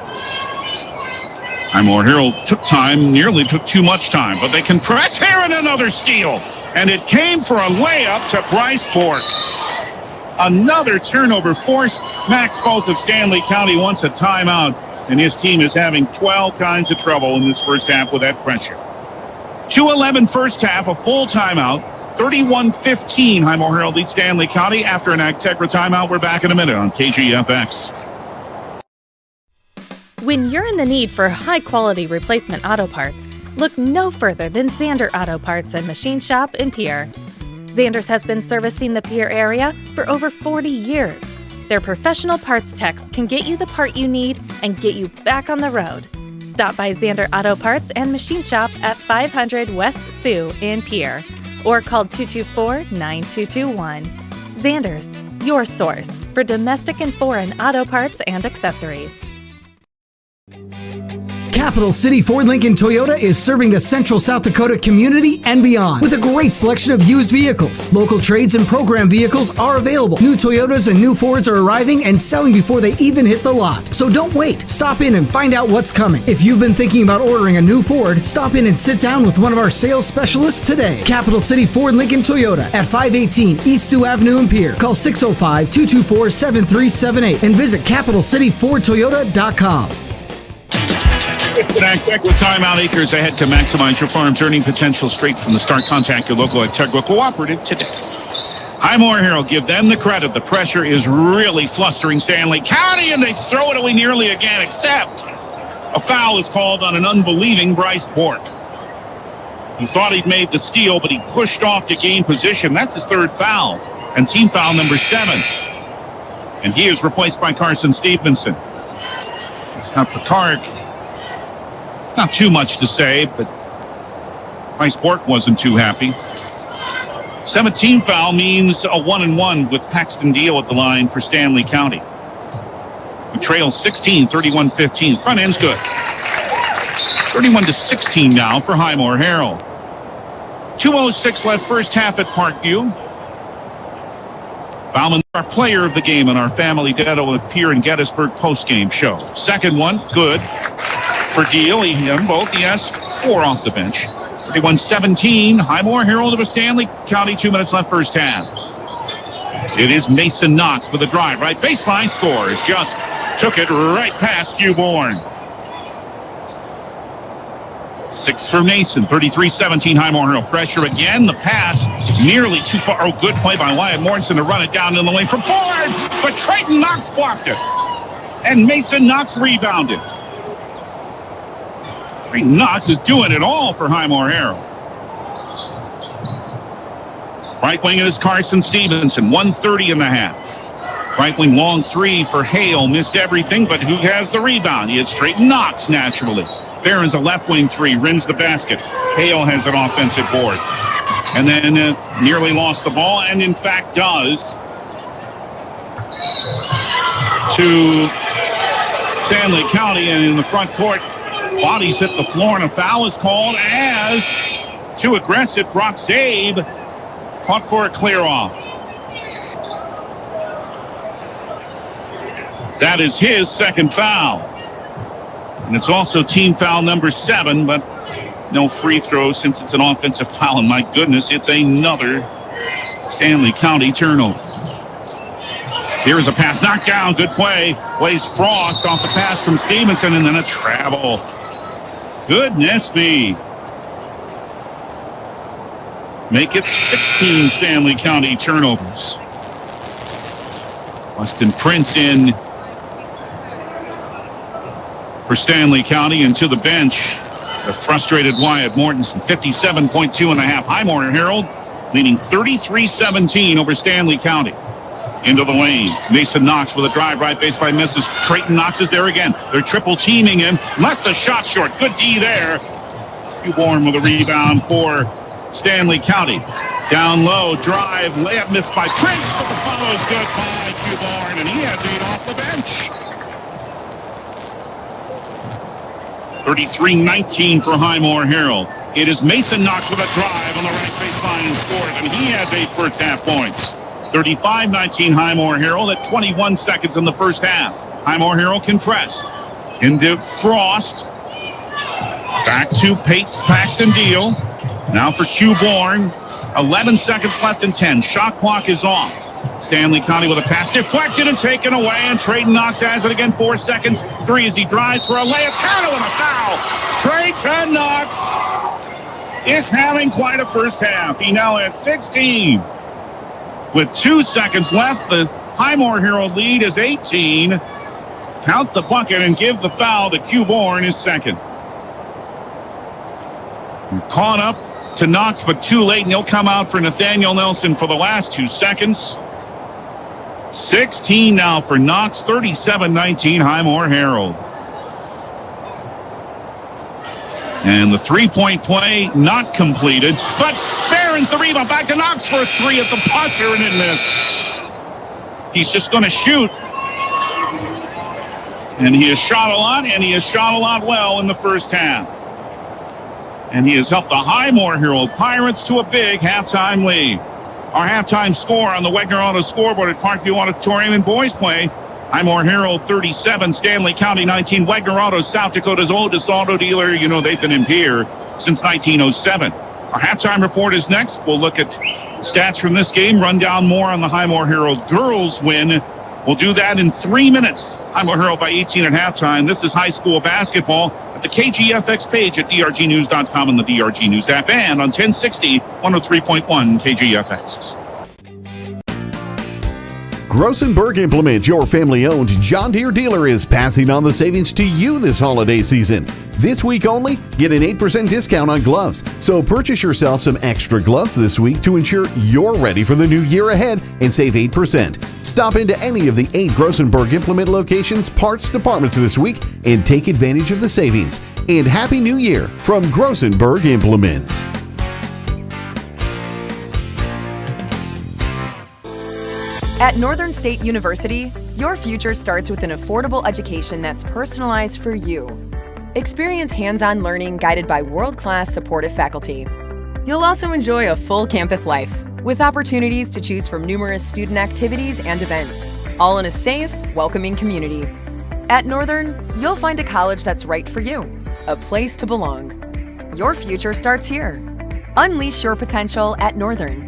Highmore-Harrold took time, nearly took too much time, but they can press here and another steal. And it came for a layup to Bryce Bork. Another turnover forced Max Foth of Stanley County wants a timeout, and his team is having 12 kinds of trouble in this first half with that pressure. 2:11 first half, a full timeout. 31-15, Highmore-Harrold leads Stanley County after an Integra timeout. We're back in a minute on KGFX. When you're in the need for high-quality replacement auto parts, look no further than Zander Auto Parts and Machine Shop in Pierre. Zander's has been servicing the Pierre area for over 40 years. Their professional parts techs can get you the part you need and get you back on the road. Stop by Zander Auto Parts and Machine Shop at 500 West Sioux in Pierre or call 224-9221. Zander's, your source for domestic and foreign auto parts and accessories. Capital City Ford Lincoln Toyota is serving the central South Dakota community and beyond with a great selection of used vehicles. Local trades and program vehicles are available. New Toyotas and new Fords are arriving and selling before they even hit the lot. So don't wait. Stop in and find out what's coming. If you've been thinking about ordering a new Ford, stop in and sit down with one of our sales specialists today. Capital City Ford Lincoln Toyota at 518 East Sioux Avenue in Pierre. Call 605-224-7378 and visit CapitalCityFordToyota.com. It's an Agtech with timeout. Acres ahead to maximize your farm's earning potential straight from the start. Contact your local Agtech cooperative today. Highmore-Harrold, give them the credit. The pressure is really flustering Stanley County, and they throw it away nearly again, except a foul is called on an unbelieving Bryce Bork. He thought he'd made the steal, but he pushed off to gain position. That's his third foul, and team foul number 7. And he is replaced by Carson Stevenson. It's not Picard. Not too much to say, but Bryce Bork wasn't too happy. 17 foul means a 1-and-1 with Paxton Deal at the line for Stanley County. We trail 16, 31-15. Front end's good. 31-16 now for Highmore-Harrold. 2:06 left first half at Parkview. Bauman, our player of the game in our Family Detto with Pierre and Gettysburg postgame show. Second one, good. For Deal, he had them both. He has 4 off the bench. 31-17. Highmore-Harrold of Stanley County. 2 minutes left first half. It is Mason Knox with a drive. Right baseline scores. Just took it right past Hugh Bourne. 6 for Mason. 33-17. Highmore-Harrold pressure again. The pass nearly too far. Oh, good play by Wyatt Mortensen to run it down in the lane for Bourne. But Trayton Knox blocked it. And Mason Knox rebounded. Knox is doing it all for Highmore-Harrold. Right wing is Carson Stevenson, 1:30 in the half. Right wing long 3 for Hale, missed everything, but who has the rebound? It's Trayton Knox naturally. Barron's a left wing 3, rims the basket. Hale has an offensive board. And then nearly lost the ball, and in fact does, to Stanley County, and in the front court, bodies hit the floor, and a foul is called as too aggressive. Brock Zabe caught for a clear-off. That is his second foul. And it's also team foul number 7, but no free throw since it's an offensive foul. And my goodness, it's another Stanley County turnover. Here is a pass knocked down. Good play. Plays Frost off the pass from Stevenson, and then a travel. Goodness me. Make it 16 Stanley County turnovers. Weston Prince in for Stanley County, and to the bench, the frustrated Wyatt Mortensen. 57.2 and a half. Highmore-Harrold leading 33-17 over Stanley County. Into the lane. Mason Knox with a drive, right baseline misses. Trayton Knox is there again. They're triple teaming him. Left the shot short. Good D there. Hugh Bourne with a rebound for Stanley County. Down low, drive, layup missed by Prince, but the follow is good by Hugh Bourne, and he has 8 off the bench. 33-19 for Highmore-Harrold. It is Mason Knox with a drive on the right baseline and scores, and he has 8 first half points. 35-19 Highmore-Harrold at 21 seconds in the first half. Highmore-Harrold can press. Into Frost. Back to Paxton Deal. Now for Hugh Bourne. 11 seconds left in 10. Shot clock is off. Stanley County with a pass deflected and taken away, and Trayton Knox has it again. 4 seconds. 3 as he drives for a layup. Counter with a foul. Trayton Knox is having quite a first half. He now has 16. With 2 seconds left, the Highmore-Harrold lead is 18. Count the bucket and give the foul to Hugh Bourne, his second. Caught up to Knox, but too late, and he'll come out for Nathaniel Nelson for the last 2 seconds. 16 now for Knox, 37-19 Highmore-Harrold. And the three-point play not completed, but Barron's the rebound. Back to Knox for a 3 at the buzzer, and it missed. He's just going to shoot. And he has shot a lot, and he has shot a lot well in the first half. And he has helped the Highmore-Harrold Pirates to a big halftime lead. Our halftime score on the Wegner Auto scoreboard at Parkview Auditorium in boys play. Highmore-Harrold 37, Stanley County 19. Wegner Auto, South Dakota's oldest auto dealer. You know they've been in Pierre since 1907. Our halftime report is next. We'll look at stats from this game, run down more on the Highmore-Harrold girls win. We'll do that in 3 minutes. Highmore-Harrold by 18 at halftime. This is high school basketball at the KGFX page at drgnews.com and the DRG News app and on 1060, 103.1 KGFX. Grossenberg Implement, your family-owned John Deere dealer, is passing on the savings to you this holiday season. This week only, get an 8% discount on gloves. So purchase yourself some extra gloves this week to ensure you're ready for the new year ahead and save 8%. Stop into any of the 8 Grossenberg Implement locations, parts departments this week and take advantage of the savings. And Happy New Year from Grossenberg Implements. At Northern State University, your future starts with an affordable education that's personalized for you. Experience hands-on learning guided by world-class supportive faculty. You'll also enjoy a full campus life with opportunities to choose from numerous student activities and events, all in a safe, welcoming community. At Northern, you'll find a college that's right for you, a place to belong. Your future starts here. Unleash your potential at Northern.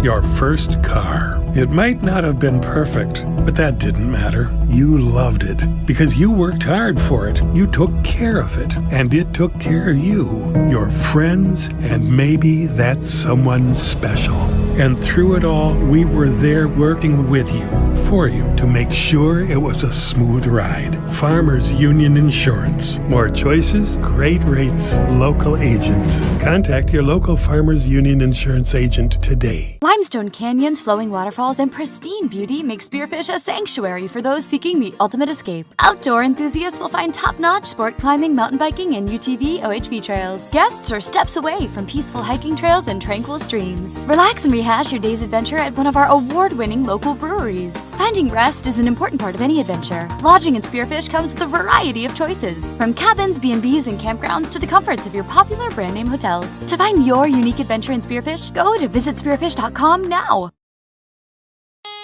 Your first car. It might not have been perfect, but that didn't matter. You loved it because you worked hard for it. You took care of it, and it took care of you, your friends, and maybe that someone special. And through it all, we were there working with you, for you, to make sure it was a smooth ride. Farmers Union Insurance. More choices, great rates, local agents. Contact your local Farmers Union Insurance agent today. Limestone canyons, flowing waterfalls, and pristine beauty make Spearfish a sanctuary for those seeking the ultimate escape. Outdoor enthusiasts will find top-notch sport climbing, mountain biking, and UTV OHV trails. Guests are steps away from peaceful hiking trails and tranquil streams. Relax and rehash your day's adventure at one of our award-winning local breweries. Finding rest is an important part of any adventure. Lodging in Spearfish comes with a variety of choices, from cabins, B&Bs, and campgrounds to the comforts of your popular brand-name hotels. To find your unique adventure in Spearfish, go to visitspearfish.com now.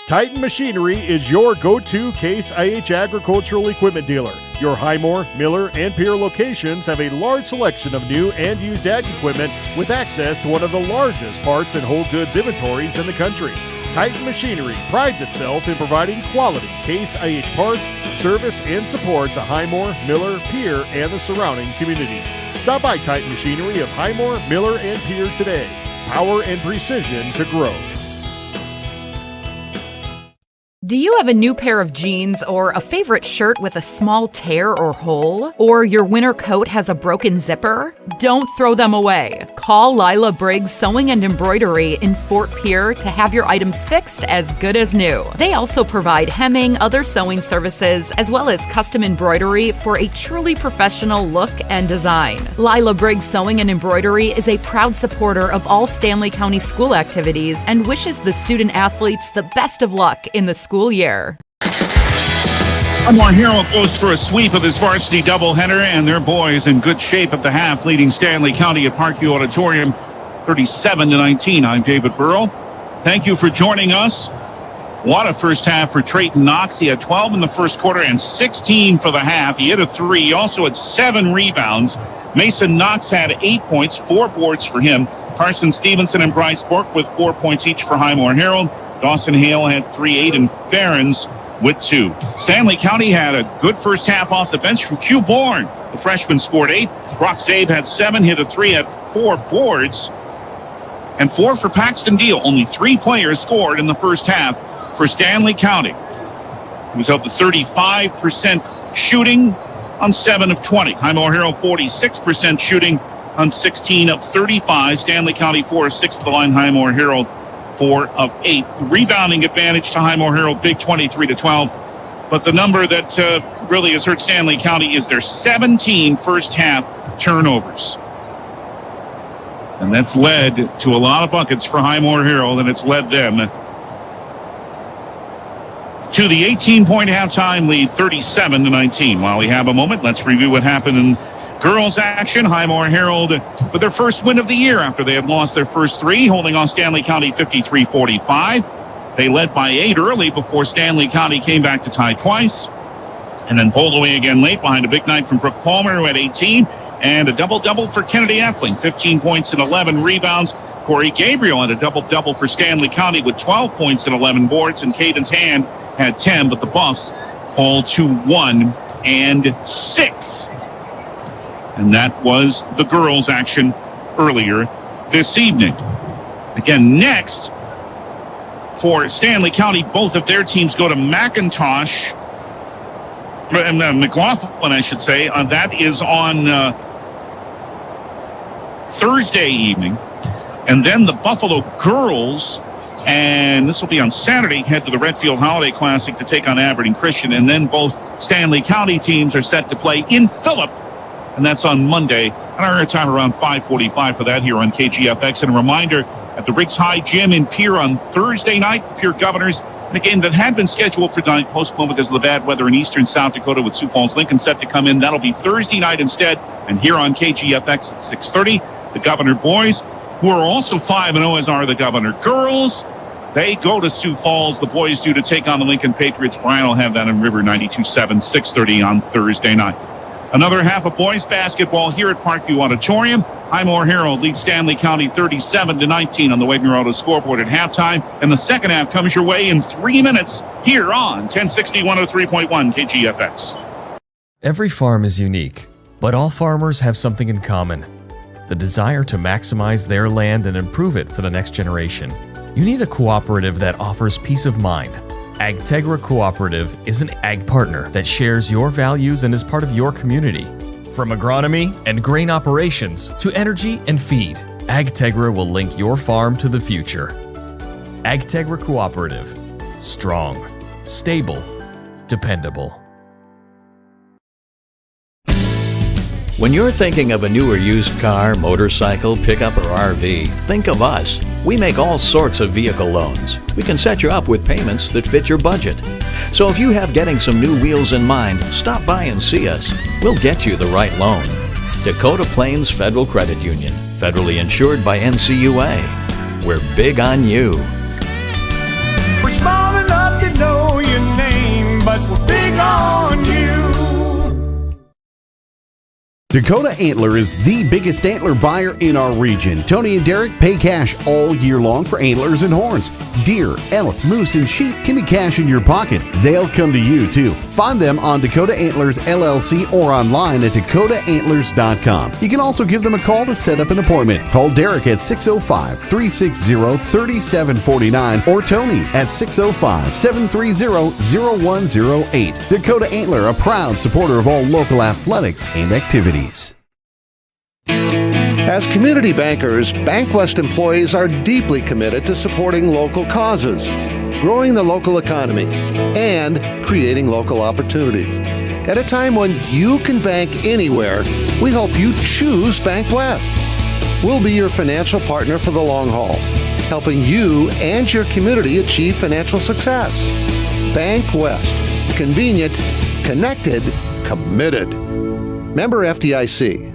Titan Machinery is your go-to Case IH agricultural equipment dealer. Your Highmore, Miller, and Pierre locations have a large selection of new and used ag equipment with access to one of the largest parts and whole goods inventories in the country. Titan Machinery prides itself in providing quality Case IH parts, service, and support to Highmore, Miller, Pierre, and the surrounding communities. Stop by Titan Machinery of Highmore, Miller, and Pierre today. Power and precision to grow. Do you have a new pair of jeans or a favorite shirt with a small tear or hole? Or your winter coat has a broken zipper? Don't throw them away. Call Lila Briggs Sewing and Embroidery in Fort Pierre to have your items fixed as good as new. They also provide hemming, other sewing services, as well as custom embroidery for a truly professional look and design. Lila Briggs Sewing and Embroidery is a proud supporter of all Stanley County school activities and wishes the student athletes the best of luck in the school year. Highmore-Harrold goes for a sweep of his varsity doubleheader, and their boys in good shape at the half, leading Stanley County at Parkview Auditorium 37-19. I'm David Burrell. Thank you for joining us. What a first half for Trayton Knox. He had 12 in the first quarter and 16 for the half. He hit a three. He also had 7 rebounds. Mason Knox had 8 points, 4 boards for him. Carson Stevenson and Bryce Bork with 4 points each for Highmore-Harrold. Dawson Hale had 3, 8, and Ferens with 2. Stanley County had a good first half off the bench from Q Bourne. The freshman scored 8. Brock Zabe had 7, hit a 3, had 4 boards, and 4 for Paxton Deal. Only 3 players scored in the first half for Stanley County. He was held to 35% shooting on 7 of 20. Highmore-Harrold 46% shooting on 16 of 35. Stanley County 4 of 6 to the line. Highmore-Harrold 4 of 8. Rebounding advantage to Highmore-Harrold, big 23-12. But the number that really has hurt Stanley County is their 17 first half turnovers. And that's led to a lot of buckets for Highmore-Harrold, and it's led them to the 18-point halftime lead, 37-19. While we have a moment, let's review what happened in girls action. Highmore-Harrold with their first win of the year after they had lost their first three, holding on Stanley County 53-45. They led by 8 early before Stanley County came back to tie twice, and then pulled away again late behind a big night from Brooke Palmer, who had 18, and a double-double for Kennedy Effling, 15 points and 11 rebounds. Corey Gabriel had a double-double for Stanley County with 12 points and 11 boards, and Cadence Hand had 10, but the Buffs fall to 1 and 6. And that was the girls' action earlier this evening. Again, next for Stanley County, both of their teams go to McIntosh, McLaughlin, I should say. That is on Thursday evening. And then the Buffalo girls, and this will be on Saturday, head to the Redfield Holiday Classic to take on Aberdeen Christian. And then both Stanley County teams are set to play in Phillip, and that's on Monday. And our time around 5:45 for that here on KGFX. And a reminder, at the Riggs High Gym in Pierre on Thursday night, the Pierre Governors, in a game that had been scheduled for tonight, postponed because of the bad weather in eastern South Dakota with Sioux Falls Lincoln set to come in. That'll be Thursday night instead. And here on KGFX at 6:30, the Governor boys, who are also 5-0, as are the Governor girls, they go to Sioux Falls. The boys do to take on the Lincoln Patriots. Brian will have that in River 92.7, 6:30 on Thursday night. Another half of boys basketball here at Parkview Auditorium. Highmore-Harrold leads Stanley County 37-19 on the Wagner Auto scoreboard at halftime. And the second half comes your way in 3 minutes here on 1060 103.1 KGFX. Every farm is unique, but all farmers have something in common: the desire to maximize their land and improve it for the next generation. You need a cooperative that offers peace of mind. AgTegra Cooperative is an ag partner that shares your values and is part of your community. From agronomy and grain operations to energy and feed, AgTegra will link your farm to the future. AgTegra Cooperative. Strong, stable, dependable. When you're thinking of a new or used car, motorcycle, pickup, or RV, think of us. We make all sorts of vehicle loans. We can set you up with payments that fit your budget. So if you have getting some new wheels in mind, stop by and see us. We'll get you the right loan. Dakota Plains Federal Credit Union, federally insured by NCUA. We're big on you. We're small enough to know your name, but we're big on you. Dakota Antler is the biggest antler buyer in our region. Tony and Derek pay cash all year long for antlers and horns. Deer, elk, moose, and sheep can be cash in your pocket. They'll come to you, too. Find them on Dakota Antlers LLC or online at dakotaantlers.com. You can also give them a call to set up an appointment. Call Derek at 605-360-3749 or Tony at 605-730-0108. Dakota Antler, a proud supporter of all local athletics and activities. As community bankers, BankWest employees are deeply committed to supporting local causes, growing the local economy, and creating local opportunities. At a time when you can bank anywhere, we hope you choose BankWest. We'll be your financial partner for the long haul, helping you and your community achieve financial success. BankWest. Convenient, connected, committed. Member FDIC.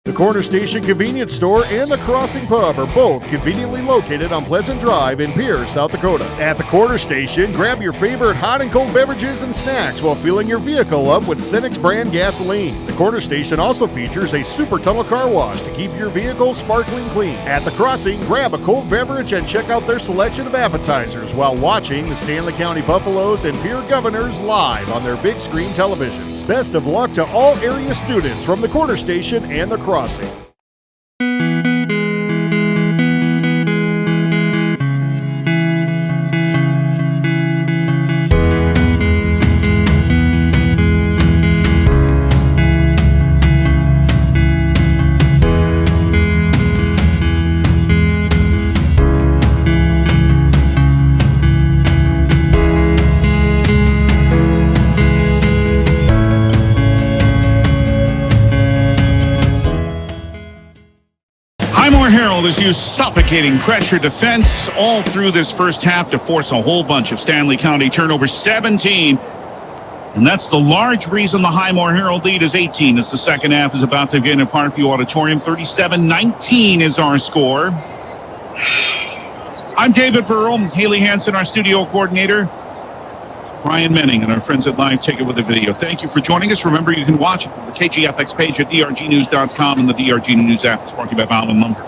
The Corner Station Convenience Store and the Crossing Pub are both conveniently located on Pleasant Drive in Pierce, South Dakota. At the Corner Station, grab your favorite hot and cold beverages and snacks while filling your vehicle up with Cenex brand gasoline. The Corner Station also features a super tunnel car wash to keep your vehicle sparkling clean. At the Crossing, grab a cold beverage and check out their selection of appetizers while watching the Stanley County Buffaloes and Pierre Governors live on their big screen televisions. Best of luck to all area students from the Corner Station and the Crossing. has used suffocating pressure defense all through this first half to force a whole bunch of Stanley County turnovers, 17. And that's the large reason the Highmore-Harrold lead is 18 as the second half is about to begin at Parkview Auditorium. 37-19 is our score. I'm David Burrell, Haley Hansen, our studio coordinator, Brian Menning, and our friends at Live Ticket with the video. Thank you for joining us. Remember, you can watch it on the KGFX page at drgnews.com and the DRG News app. It's brought to you by Bowman Lumber.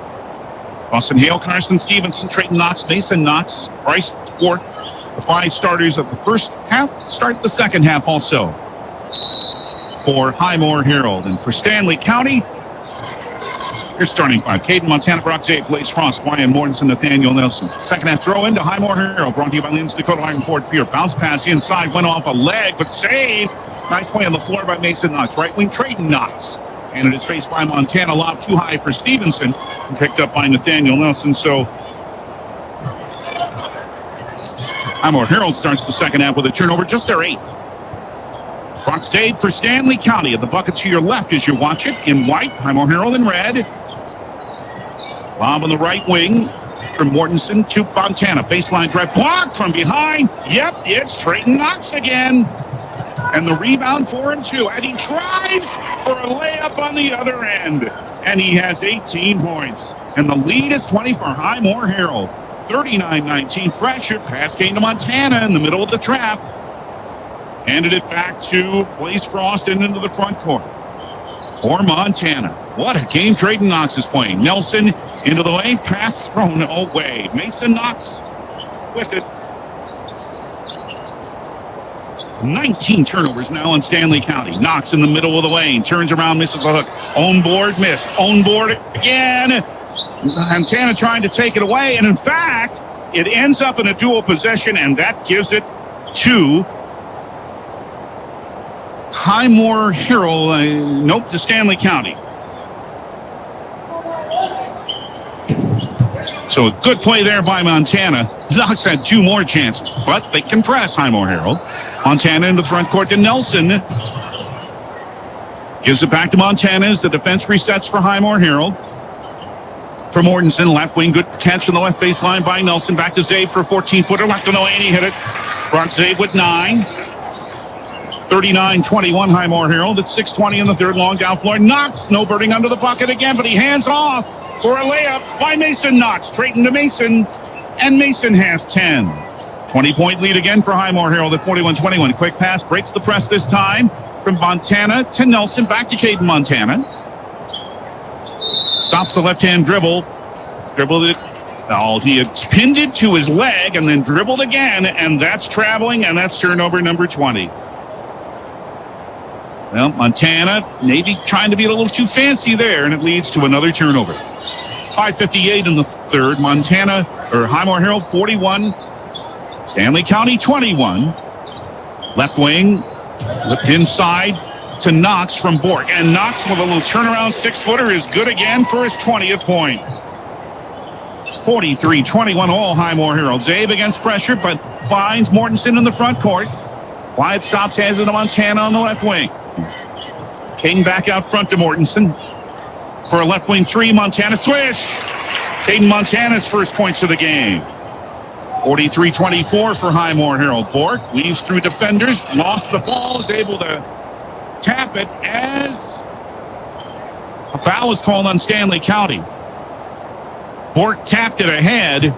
Austin Hale, Carson Stevenson, Trayton Knox, Mason Knox, Bryce Bork, the five starters of the first half start the second half also for Highmore-Harrold. And for Stanley County, here's starting five. Caden Montana, Brock Zabe, Blaze Frost, Ryan Mortensen, Nathaniel Nelson. Second half throw into Highmore-Harrold, brought to you by Linz Dakota Iron Ford Pier. Bounce pass inside, went off a leg, but saved. Nice play on the floor by Mason Knox. Right wing, Trayton Knox. And it is faced by Montana, lob too high for Stevenson, and picked up by Nathaniel Nelson. So Highmore-Harrold starts the second half with a turnover, just their eighth. Brock Zabe for Stanley County. At the bucket to your left as you watch it, in white, Highmore-Harrold in red. Lob on the right wing from Mortensen to Montana. Baseline drive blocked from behind. Yep, it's Trayton Knox again. And the rebound for him, too. And he tries for a layup on the other end. And he has 18 points. And the lead is 20 for Highmore-Harrold. 39-19 pressure. Pass came to Montana in the middle of the trap. Handed it back to Blaze Frost and into the front court. For Montana. What a game Trayton Knox is playing. Nelson into the lane. Pass thrown away. Mason Knox with it. 19 turnovers now in Stanley County. Knox in the middle of the lane. Turns around, misses the hook. On board, missed. On board again. Montana trying to take it away. And in fact, it ends up in a dual possession, and that gives it to Highmore-Harrold. Nope, to Stanley County. So a good play there by Montana. Knox had two more chances, but they can press Highmore-Harrold. Montana in the front court to Nelson. Gives it back to Montana as the defense resets for Highmore-Harrold. For Mortensen, left wing, good catch on the left baseline by Nelson. Back to Zabe for a 14-footer. Left in the lane, he hit it. Brock Zabe with 9. 39-21 Highmore-Harrold. It's 6:20 in the third. Long down floor. Knox snowbirding under the bucket again, but he hands off for a layup by Mason Knox. Trayton to Mason, and Mason has 10. 20-point lead again for Highmore-Harrold at 41-21. Quick pass breaks the press this time from Montana to Nelson. Back to Caden Montana. Stops the left-hand dribble. Dribbled it. Oh, he had pinned it to his leg and then dribbled again, and that's traveling, and that's turnover number 20. Well, Montana maybe trying to be a little too fancy there, and it leads to another turnover. 5:58 in the third. Montana, or Highmore-Harrold 41. Stanley County 21. Left wing, whipped inside to Knox from Bork. And Knox with a little turnaround 6-footer is good again for his 20th point. 43-21 all Highmore-Harrold. Zabe against pressure, but finds Mortensen in the front court. Wyatt stops, hands it to Montana on the left wing. Caden back out front to Mortensen. For a left wing three, Montana swish. Caden Montana's first points of the game. 43-24 for Highmore-Harrold. Bork weaves through defenders, lost the ball, is able to tap it as a foul is called on Stanley County. Bork tapped it ahead,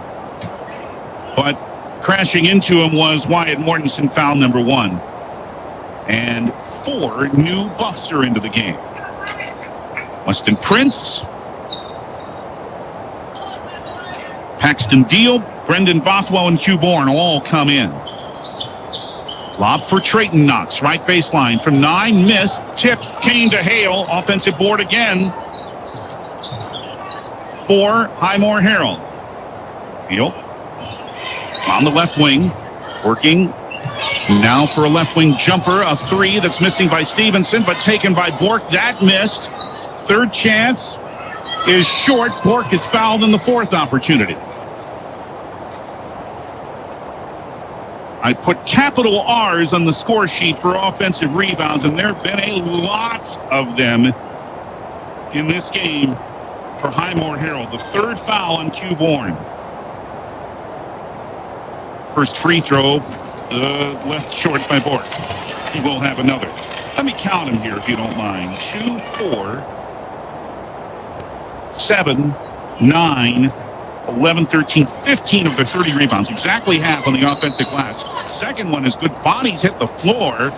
but crashing into him was Wyatt Mortensen, foul number 1. And 4 new buffs are into the game. Weston Prince, Paxton Deal, Brendan Bothwell, and Q Bourne all come in. Lob for Trayton Knox, right baseline from 9, missed. Tip came to Hale, offensive board again for Highmore-Harrold. Deal on the left wing, working now for a left wing jumper, a 3 that's missing by Stevenson, but taken by Bork. That missed. Third chance is short. Bork is fouled in the 4th opportunity. I put capital R's on the score sheet for offensive rebounds, and there have been a lot of them in this game for Highmore-Harrold. The third foul on Q Bourne. First free throw left short by Bork. He will have another. Let me count him here if you don't mind. 2, 4, 7, 9, 11, 13, 15 of their 30 rebounds. Exactly half on the offensive glass. Second one is good. Bodies hit the floor.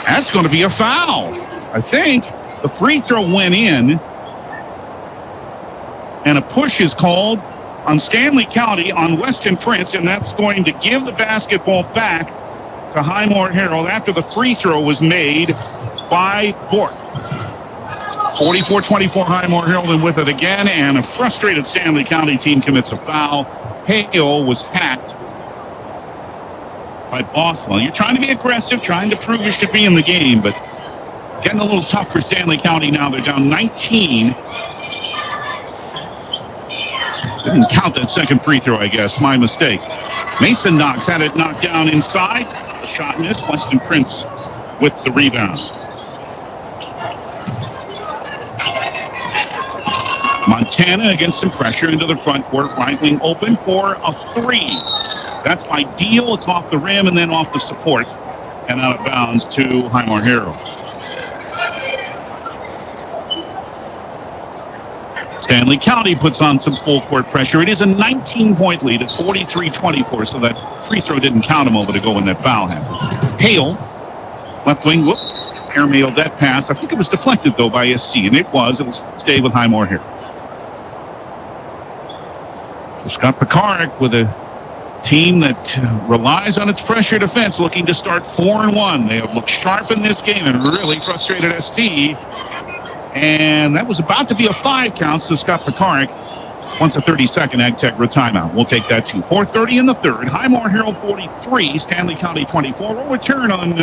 That's going to be a foul. I think the free throw went in. And a push is called on Stanley County on Weston Prince. And that's going to give the basketball back to Highmore-Harrold after the free throw was made by Bork. 44-24 Highmore-Harrold and with it again, and a frustrated Stanley County team commits a foul. Hale was hacked by Bothwell. You're trying to be aggressive, trying to prove you should be in the game, but getting a little tough for Stanley County now. They're down 19. Didn't count that second free throw, I guess. My mistake. Mason Knox had it knocked down inside. The shot missed. Weston Prince with the rebound. Montana against some pressure into the front court. Right wing open for a three. That's by Deal. It's off the rim and then off the support and out of bounds to Highmore-Harrold. Stanley County puts on some full court pressure. It is a 19-point lead at 43-24, so that free throw didn't count a moment ago when that foul happened. Hale, left wing, airmailed that pass. I think it was deflected, though, by SC, and it was. It will stay with Highmore-Harrold. So Scott Pekarik with a team that relies on its pressure defense, looking to start 4-1. They have looked sharp in this game and really frustrated SC. And that was about to be a 5 count, so Scott Pekarik wants a 30-second Agtegra timeout. We'll take that too. 4:30 in the third. Highmore-Harrold 43, Stanley County 24. We'll return on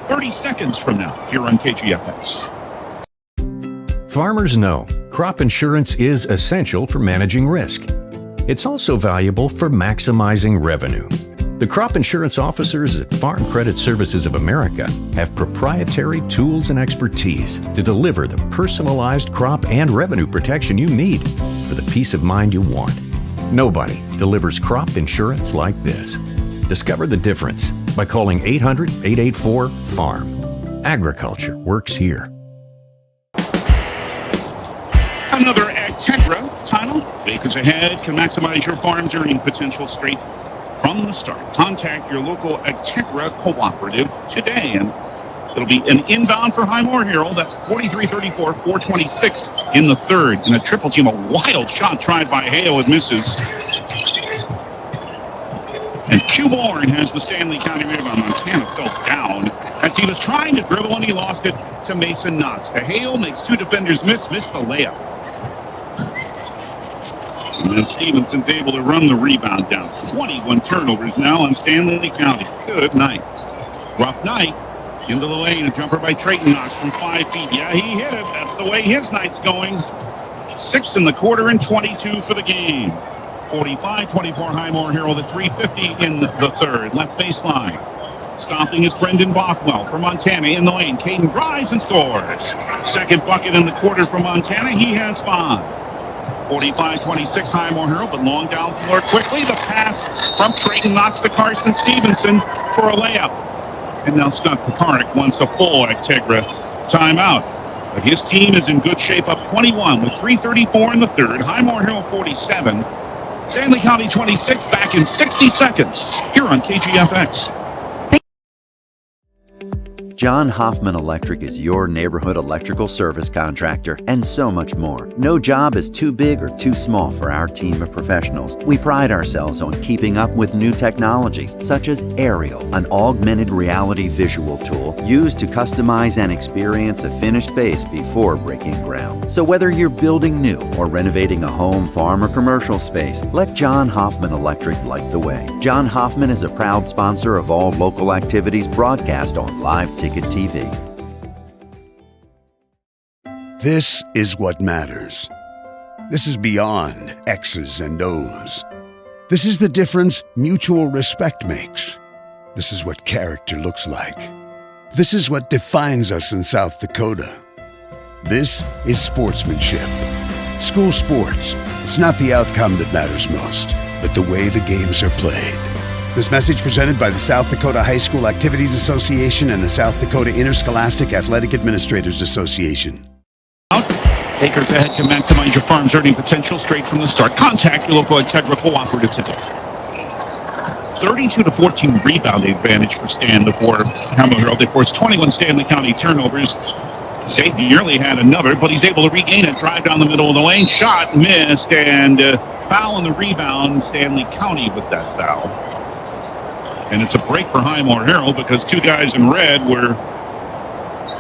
30 seconds from now here on KGFX. Farmers know crop insurance is essential for managing risk. It's also valuable for maximizing revenue. The crop insurance officers at Farm Credit Services of America have proprietary tools and expertise to deliver the personalized crop and revenue protection you need for the peace of mind you want. Nobody delivers crop insurance like this. Discover the difference by calling 800-884-FARM. Agriculture works here. Another Agtegra title. Acres ahead can maximize your farm's earning potential straight from the start. Contact your local Agtegra cooperative today, and it'll be an inbound for Highmore-Harrold at 43-34, 4:26 in the third. In a triple team, a wild shot tried by Hale. It misses. And Q Bourne has the Stanley County rebound. Montana fell down as he was trying to dribble, and he lost it to Mason Knox. To Hale, makes two defenders miss the layup. And then Stevenson's able to run the rebound down. 21 turnovers now on Stanley County. Good night. Rough night. Into the lane. A jumper by Trayton Knox from 5 feet. Yeah, he hit it. That's the way his night's going. 6 in the quarter and 22 for the game. 45-24 Highmore-Harrold at 3:50 in the third. Left baseline. Stopping is Brendan Bothwell for Montana in the lane. Caden drives and scores. Second bucket in the quarter for Montana. He has 5. 45-26 Highmore-Harrold, but long down floor quickly. The pass from Trayton Knox to Carson Stevenson for a layup. And now Scott Pekarik wants a full Agtegra timeout. But his team is in good shape, up 21 with 3:34 in the third. Highmore-Harrold 47. Stanley County 26, back in 60 seconds here on KGFX. John Hoffman Electric is your neighborhood electrical service contractor, and so much more. No job is too big or too small for our team of professionals. We pride ourselves on keeping up with new technologies, such as Aerial, an augmented reality visual tool used to customize and experience a finished space before breaking ground. So whether you're building new or renovating a home, farm, or commercial space, let John Hoffman Electric light the way. John Hoffman is a proud sponsor of all local activities broadcast on Live Ticket TV. This is what matters. This is beyond X's and O's. This is the difference mutual respect makes. This is what character looks like. This is what defines us in South Dakota. This is sportsmanship. School sports. It's not the outcome that matters most, but the way the games are played. This message presented by the South Dakota High School Activities Association and the South Dakota Interscholastic Athletic Administrators Association. Acres Ahead can maximize your farm's earning potential straight from the start. Contact your local Integra Cooperative today. 32-14 rebound advantage for Stanley for Highmore-Harrold. They forced 21 Stanley County turnovers. Zabe nearly had another, but he's able to regain it. Drive down the middle of the lane. Shot missed, and foul on the rebound. Stanley County with that foul. And it's a break for Highmore-Harrold because two guys in red were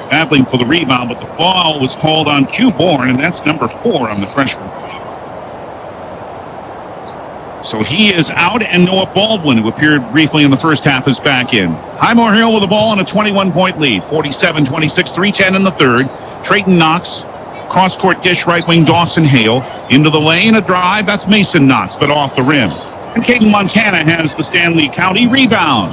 battling for the rebound, but the foul was called on Q Bourne, and that's number 4 on the freshman. So he is out, and Noah Baldwin, who appeared briefly in the first half, is back in. Highmore-Harrold with the ball on a 21-point lead, 47-26, 3:10 in the third. Trayton Knox, cross-court dish, right wing Dawson Hale. Into the lane, a drive, that's Mason Knox, but off the rim. And Caden Montana has the Stanley County rebound.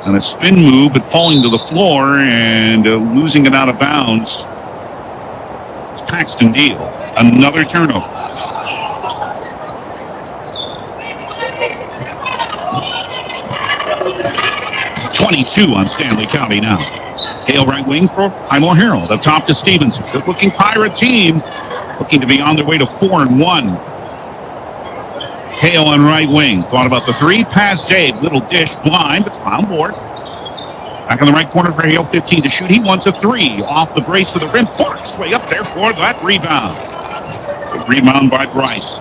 And a spin move, but falling to the floor and losing it out of bounds. It's Paxton Deal. Another turnover. .22 on Stanley County now. Hale right wing for Highmore-Harrold. Up top to Stevenson. Good-looking Pirate team looking to be on their way to 4-1. Hale on right wing. Thought about the three. Pass Zabe. Little dish. Blind, but found board. Back in the right corner for Hale. 15 to shoot. He wants a three. Off the brace to the rim. Bork's way up there for that rebound. Good rebound by Bryce.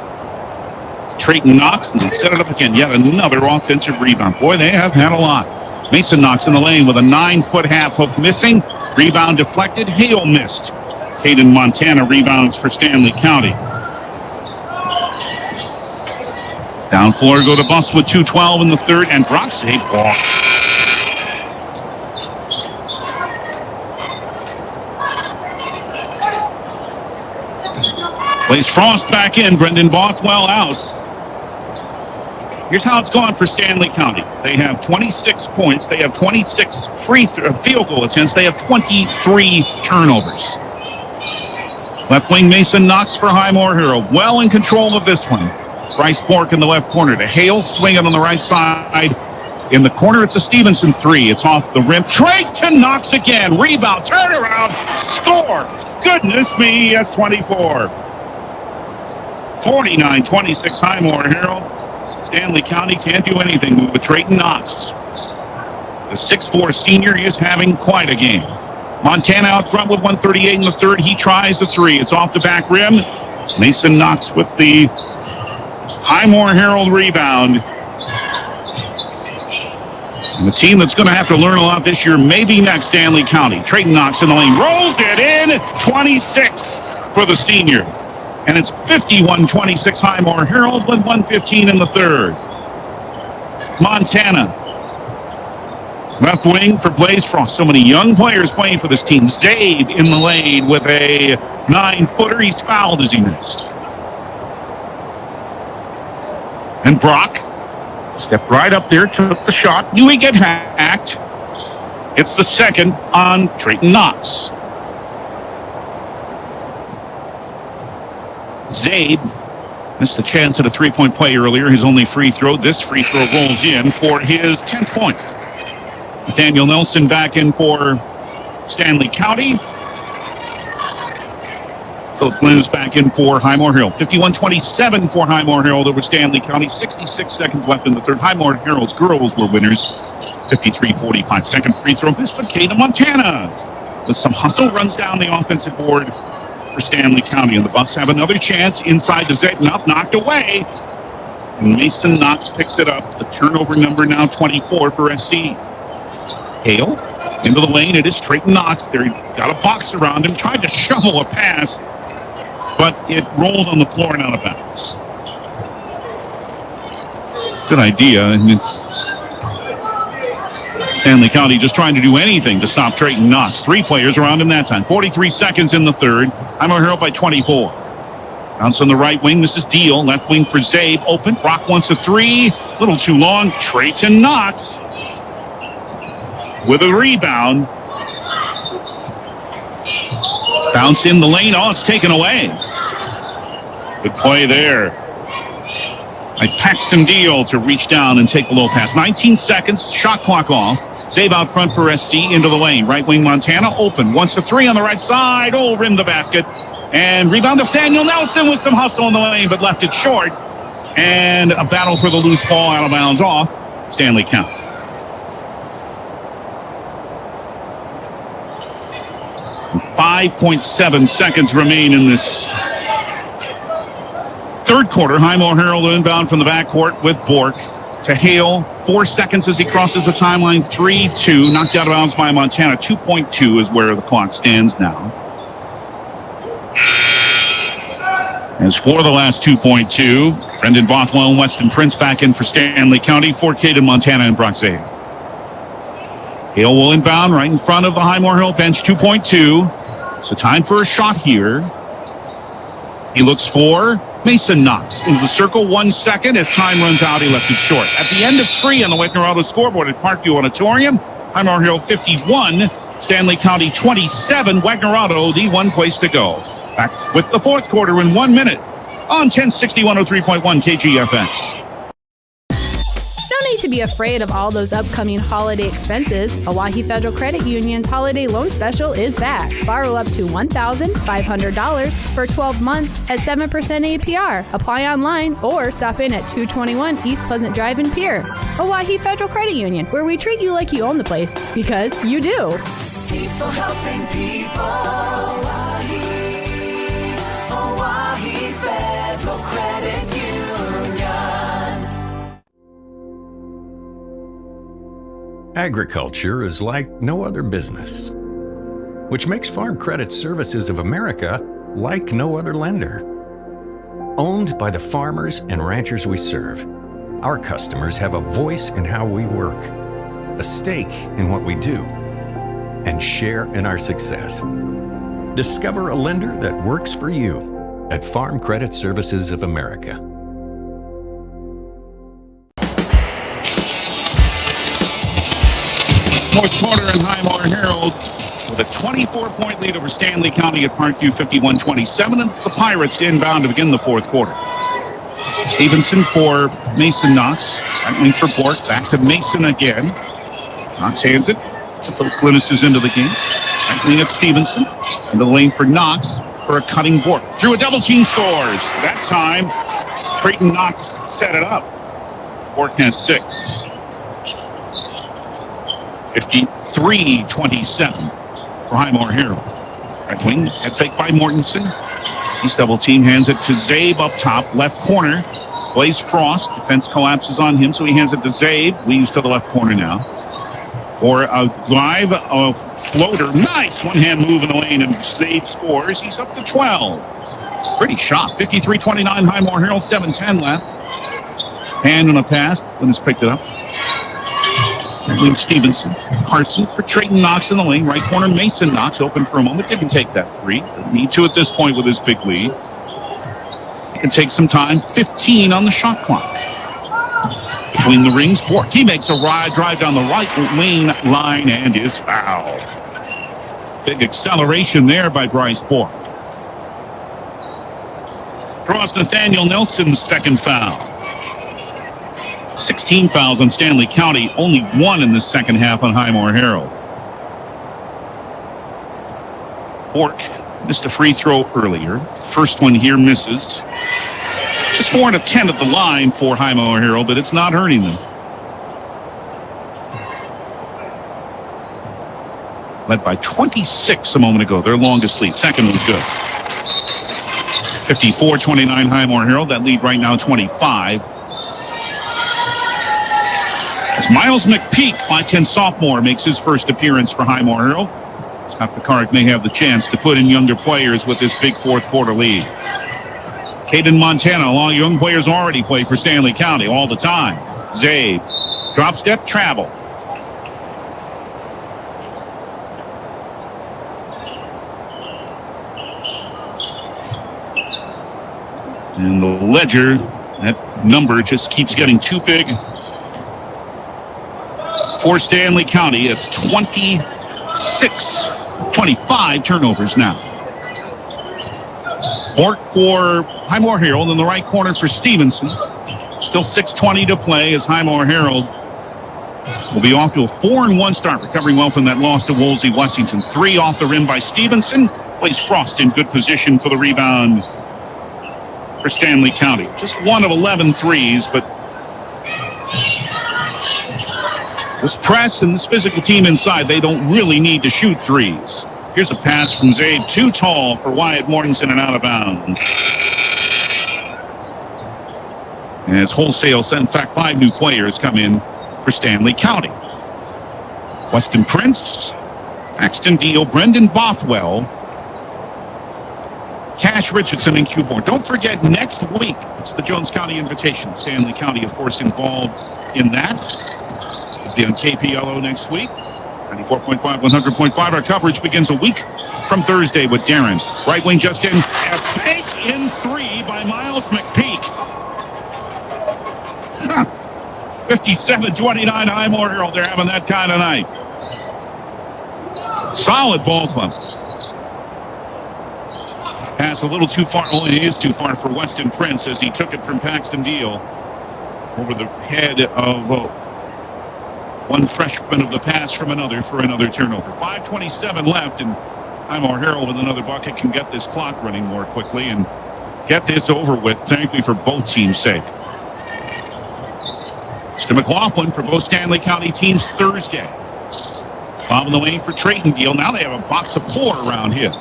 Trayton Knox, and they set it up again. Yet another offensive rebound. Boy, they have had a lot. Mason Knox in the lane with a 9-foot half hook missing. Rebound deflected. Hale missed. Caden Montana rebounds for Stanley County. Down floor go to Bus with 2:12 in the third, and Brock Zabe walked. Plays Frost back in. Brendan Bothwell out. Here's how it's gone for Stanley County. They have 26 points. They have 26 field goal attempts. They have 23 turnovers. Left wing Mason Knox for Highmore-Harrold. Well in control of this one. Bryce Bork in the left corner to Hale. Swinging on the right side. In the corner, it's a Stevenson three. It's off the rim. Trayton Knox again. Rebound. Turn around. Score. Goodness me. That's 24. 49-26 Highmore-Harrold. Stanley County can't do anything with Trayton Knox. The 6'4 senior is having quite a game. Montana out front with 1:38 in the third. He tries a three. It's off the back rim. Mason Knox with the Highmore-Harrold rebound. And the team that's going to have to learn a lot this year may be next, Stanley County. Trayton Knox in the lane. Rolls it in. 26 for the senior. And it's 51-26 Highmore-Harrold with 1:15 in the third. Montana. Left wing for Blaze Frost. So many young players playing for this team. Zabe in the lane with a 9-footer. He's fouled as he missed. And Brock stepped right up there, took the shot. Knew he'd get hacked. It's the second on Trayton Knox. Zabe missed a chance at a three-point play earlier. His only free throw. This free throw rolls in for his 10th point. Nathaniel Nelson back in for Stanley County. Philip Glenn is back in for Highmore-Harrold. 51-27 for Highmore-Harrold over Stanley County. 66 seconds left in the third. Highmore-Harrold's girls were winners. 53-45. Second free throw missed, but Caden Montana with some hustle runs down the offensive board for Stanley County. And the Buffs have another chance inside the Zabe. Knocked away. And Mason Knox picks it up. The turnover number now 24 for SC. Hale into the lane. It is Trayton Knox. There, got a box around him. Tried to shovel a pass, but it rolled on the floor and out of bounds. Good idea. And it's Stanley County just trying to do anything to stop Trayton Knox. Three players around him that time. 43 seconds in the third. Highmore-Harrold by 24. Bounce on the right wing. This is Deal. Left wing for Zabe. Open. Brock wants a three. Little too long. Trayton Knox with a rebound. Bounce in the lane. Oh, it's taken away. Good play there by Paxton Deal to reach down and take the low pass. 19 seconds, shot clock off. Save out front for SC into the lane. Right wing Montana open. Wants a three on the right side. Oh, rimmed the basket. And rebound to Nathaniel Nelson with some hustle in the lane, but left it short. And a battle for the loose ball out of bounds off Stanley count. And 5.7 seconds remain in this third quarter. Highmore-Harrold inbound from the backcourt with Bork to Hale. 4 seconds as he crosses the timeline. 3-2. Knocked out of bounds by Montana. 2.2 is where the clock stands now. As for the last 2.2, Brendan Bothwell and Weston Prince back in for Stanley County. For Caden Montana and Broxay. Hale will inbound right in front of the Highmore-Harrold bench. 2.2. So time for a shot here. He looks for Mason Knox into the circle. 1 second. As time runs out, he left it short. At the end of 3 on the Wagner-Auto scoreboard at Parkview Auditorium, Highmore-Harrold 51, Stanley County 27. Wagner-Auto, the one place to go. Back with the fourth quarter in 1 minute on 1060 103.1 KGFX. No need to be afraid of all those upcoming holiday expenses. Owyhee Federal Credit Union's holiday loan special is back. Borrow up to $1,500 for 12 months at 7% APR. Apply online or stop in at 221 East Pleasant Drive in Pierre. Owyhee Federal Credit Union, where we treat you like you own the place, because you do. People helping people. Owyhee Federal Credit Union. Agriculture is like no other business, which makes Farm Credit Services of America like no other lender. Owned by the farmers and ranchers we serve, our customers have a voice in how we work, a stake in what we do, and share in our success. Discover a lender that works for you at Farm Credit Services of America. Fourth quarter in Highmore-Harrold with a 24-point lead over Stanley County at Parkview, 51-27. It's the Pirates to inbound to begin the fourth quarter. Stevenson for Mason Knox. Right wing for Bork. Back to Mason again. Knox hands it. Glynis is into the game. Right wing at Stevenson. In the lane for Knox for a cutting Bork. Through a double team scores. That time, Trayton Knox set it up. Bork has 6. 53-27 for Highmore-Harrold. Right wing, head fake by Mortensen. He's double team, hands it to Zabe up top, left corner. Blaze Frost, defense collapses on him, so he hands it to Zabe. Weaves to the left corner now. For a drive of floater. Nice one-hand move in the lane, and Zabe scores. He's up to 12. Pretty shot. 53-29, Highmore-Harrold, 7:10 left. Hand on a pass. Glynis picked it up. Wing Stevenson. Carson for Trayton Knox in the lane. Right corner, Mason Knox open for a moment. Didn't take that three. Doesn't need to at this point with his big lead. He can take some time. 15 on the shot clock. Between the rings, Bork. He makes a wide drive down the right wing line and is fouled. Big acceleration there by Bryce Bork. Draws Nathaniel Nelson's second foul. 16 fouls on Stanley County, only 1 in the second half on Highmore-Harrold. Bork missed a free throw earlier. First one here misses. Just 4 out of 10 at the line for Highmore-Harrold, but it's not hurting them. Led by 26 a moment ago, their longest lead. Second one's good. 54-29 Highmore-Harrold, that lead right now 25. As Miles McPeak, 5'10 sophomore, makes his first appearance for Highmore-Harrold. Scott Picard may have the chance to put in younger players with this big fourth quarter lead. Caden Montana, a lot of young players already play for Stanley County all the time. Zabe, drop step, travel. And the ledger, that number just keeps getting too big. For Stanley County, it's 25 turnovers now. Bork for Highmore-Harrold in the right corner for Stevenson. Still 6:20 to play as Highmore-Harrold will be off to a 4-1 start, recovering well from that loss to Wolsey Wessington. 3 off the rim by Stevenson. Plays Frost in good position for the rebound for Stanley County. Just 1 of 11 threes, but this press and this physical team inside, they don't really need to shoot threes. Here's a pass from Zabe, too tall for Wyatt Mortensen and out of bounds. And it's wholesale. In fact, 5 new players come in for Stanley County. Weston Prince, Axton Deal, Brendan Bothwell, Cash Richardson, and Q4. Don't forget, next week, it's the Jones County Invitation. Stanley County, of course, involved in that. It'll be on KPLO next week. 94.5, 100.5. Our coverage begins a week from Thursday with Darren. Right wing just in. A bank in 3 by Miles McPeak. 57-29 Highmore-Harrold. They're having that kind of night. Solid ball club. Pass a little too far. Oh, it is too far for Weston Prince as he took it from Paxton Deal over the head of one freshman of the pass from another for another turnover. 5:27 left, and Highmore-Harrold with another bucket can get this clock running more quickly and get this over with, thankfully, for both teams' sake. Mr. McLaughlin for both Stanley County teams Thursday. Bob in the lane for Trayton Deal. Now they have a box of 4 around here.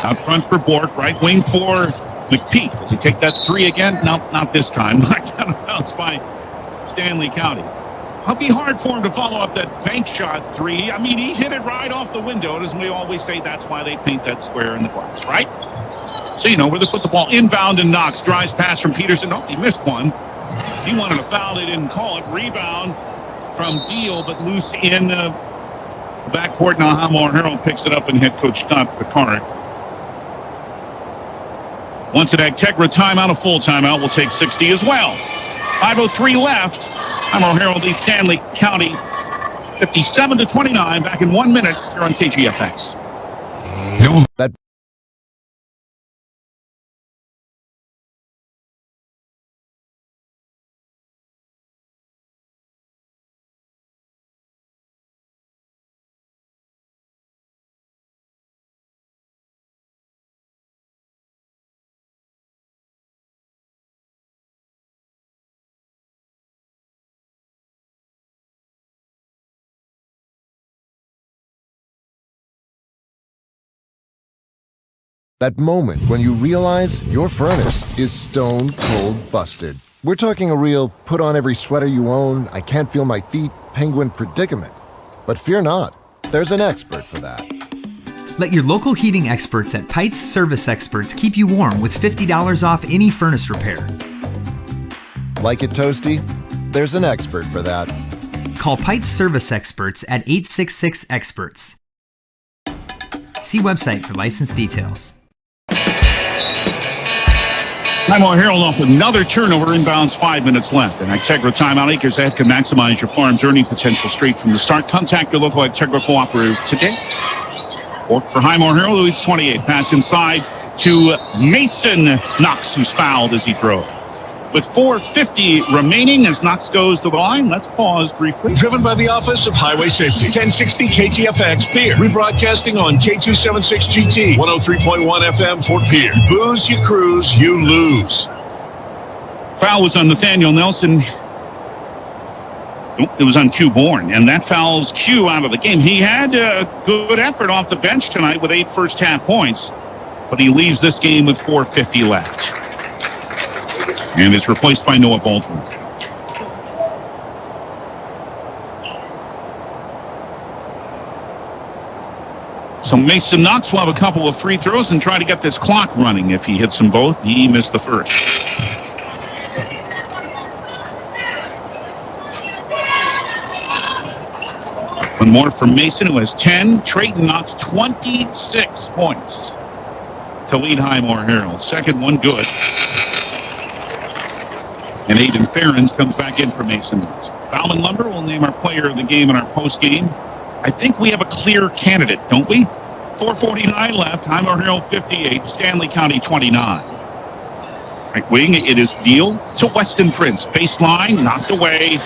Out front for Bork, right wing for McPeak. Does he take that 3 again? No, not this time. Knocked out of bounds by Stanley County. It'll be hard for him to follow up that bank shot 3. I mean, he hit it right off the window. And as we always say, that's why they paint that square in the glass, right? So you know where they put the ball. Inbound and Knox. Drives pass from Peterson. Oh, he missed one. He wanted a foul. They didn't call it. Rebound from Deal, but loose in the backcourt. Now Highmore-Harrold picks it up, and head coach Scott Picard wants an Agtegra timeout. A full timeout will take 60 as well. 5:03 left. Highmore-Harrold leads Stanley County 57-29. Back in 1 minute here on KGFX. That moment when you realize your furnace is stone cold busted. We're talking a real put on every sweater you own, I can't feel my feet, penguin predicament. But fear not, there's an expert for that. Let your local heating experts at Pites Service Experts keep you warm with $50 off any furnace repair. Like it toasty? There's an expert for that. Call Pites Service Experts at 866-EXPERTS. See website for license details. Highmore-Harrold off another turnover, inbounds, 5 minutes left. An Agtegra timeout. Acres Ahead can maximize your farm's earning potential straight from the start. Contact your local Agtegra cooperative today. Or for Highmore-Harrold, who leads 28. Pass inside to Mason Knox, who's fouled as he drove. With 4:50 remaining as Knox goes to the line, let's pause briefly. Driven by the Office of Highway Safety. 1060 KTFX Pier. Rebroadcasting on K276GT. 103.1 FM Fort Pierre. Booze, you cruise, you lose. Foul was on Nathaniel Nelson. It was on Q Bourne, and that fouls Q out of the game. He had a good effort off the bench tonight with 8 first-half points, but he leaves this game with 4:50 left. And is replaced by Noah Baldwin. So Mason Knox will have a couple of free throws and try to get this clock running. If he hits them both, he missed the first. One more for Mason, who has 10. Trayton Knox, 26 points to lead Highmore-Harrold. Second one good. And Aiden Ferens comes back in for Mason. Bauman Lumber will name our player of the game in our post game. I think we have a clear candidate, don't we? 4:49 left. Highmore-Harrold 58, Stanley County 29. Right wing, it is Deal to Weston Prince. Baseline, knocked away.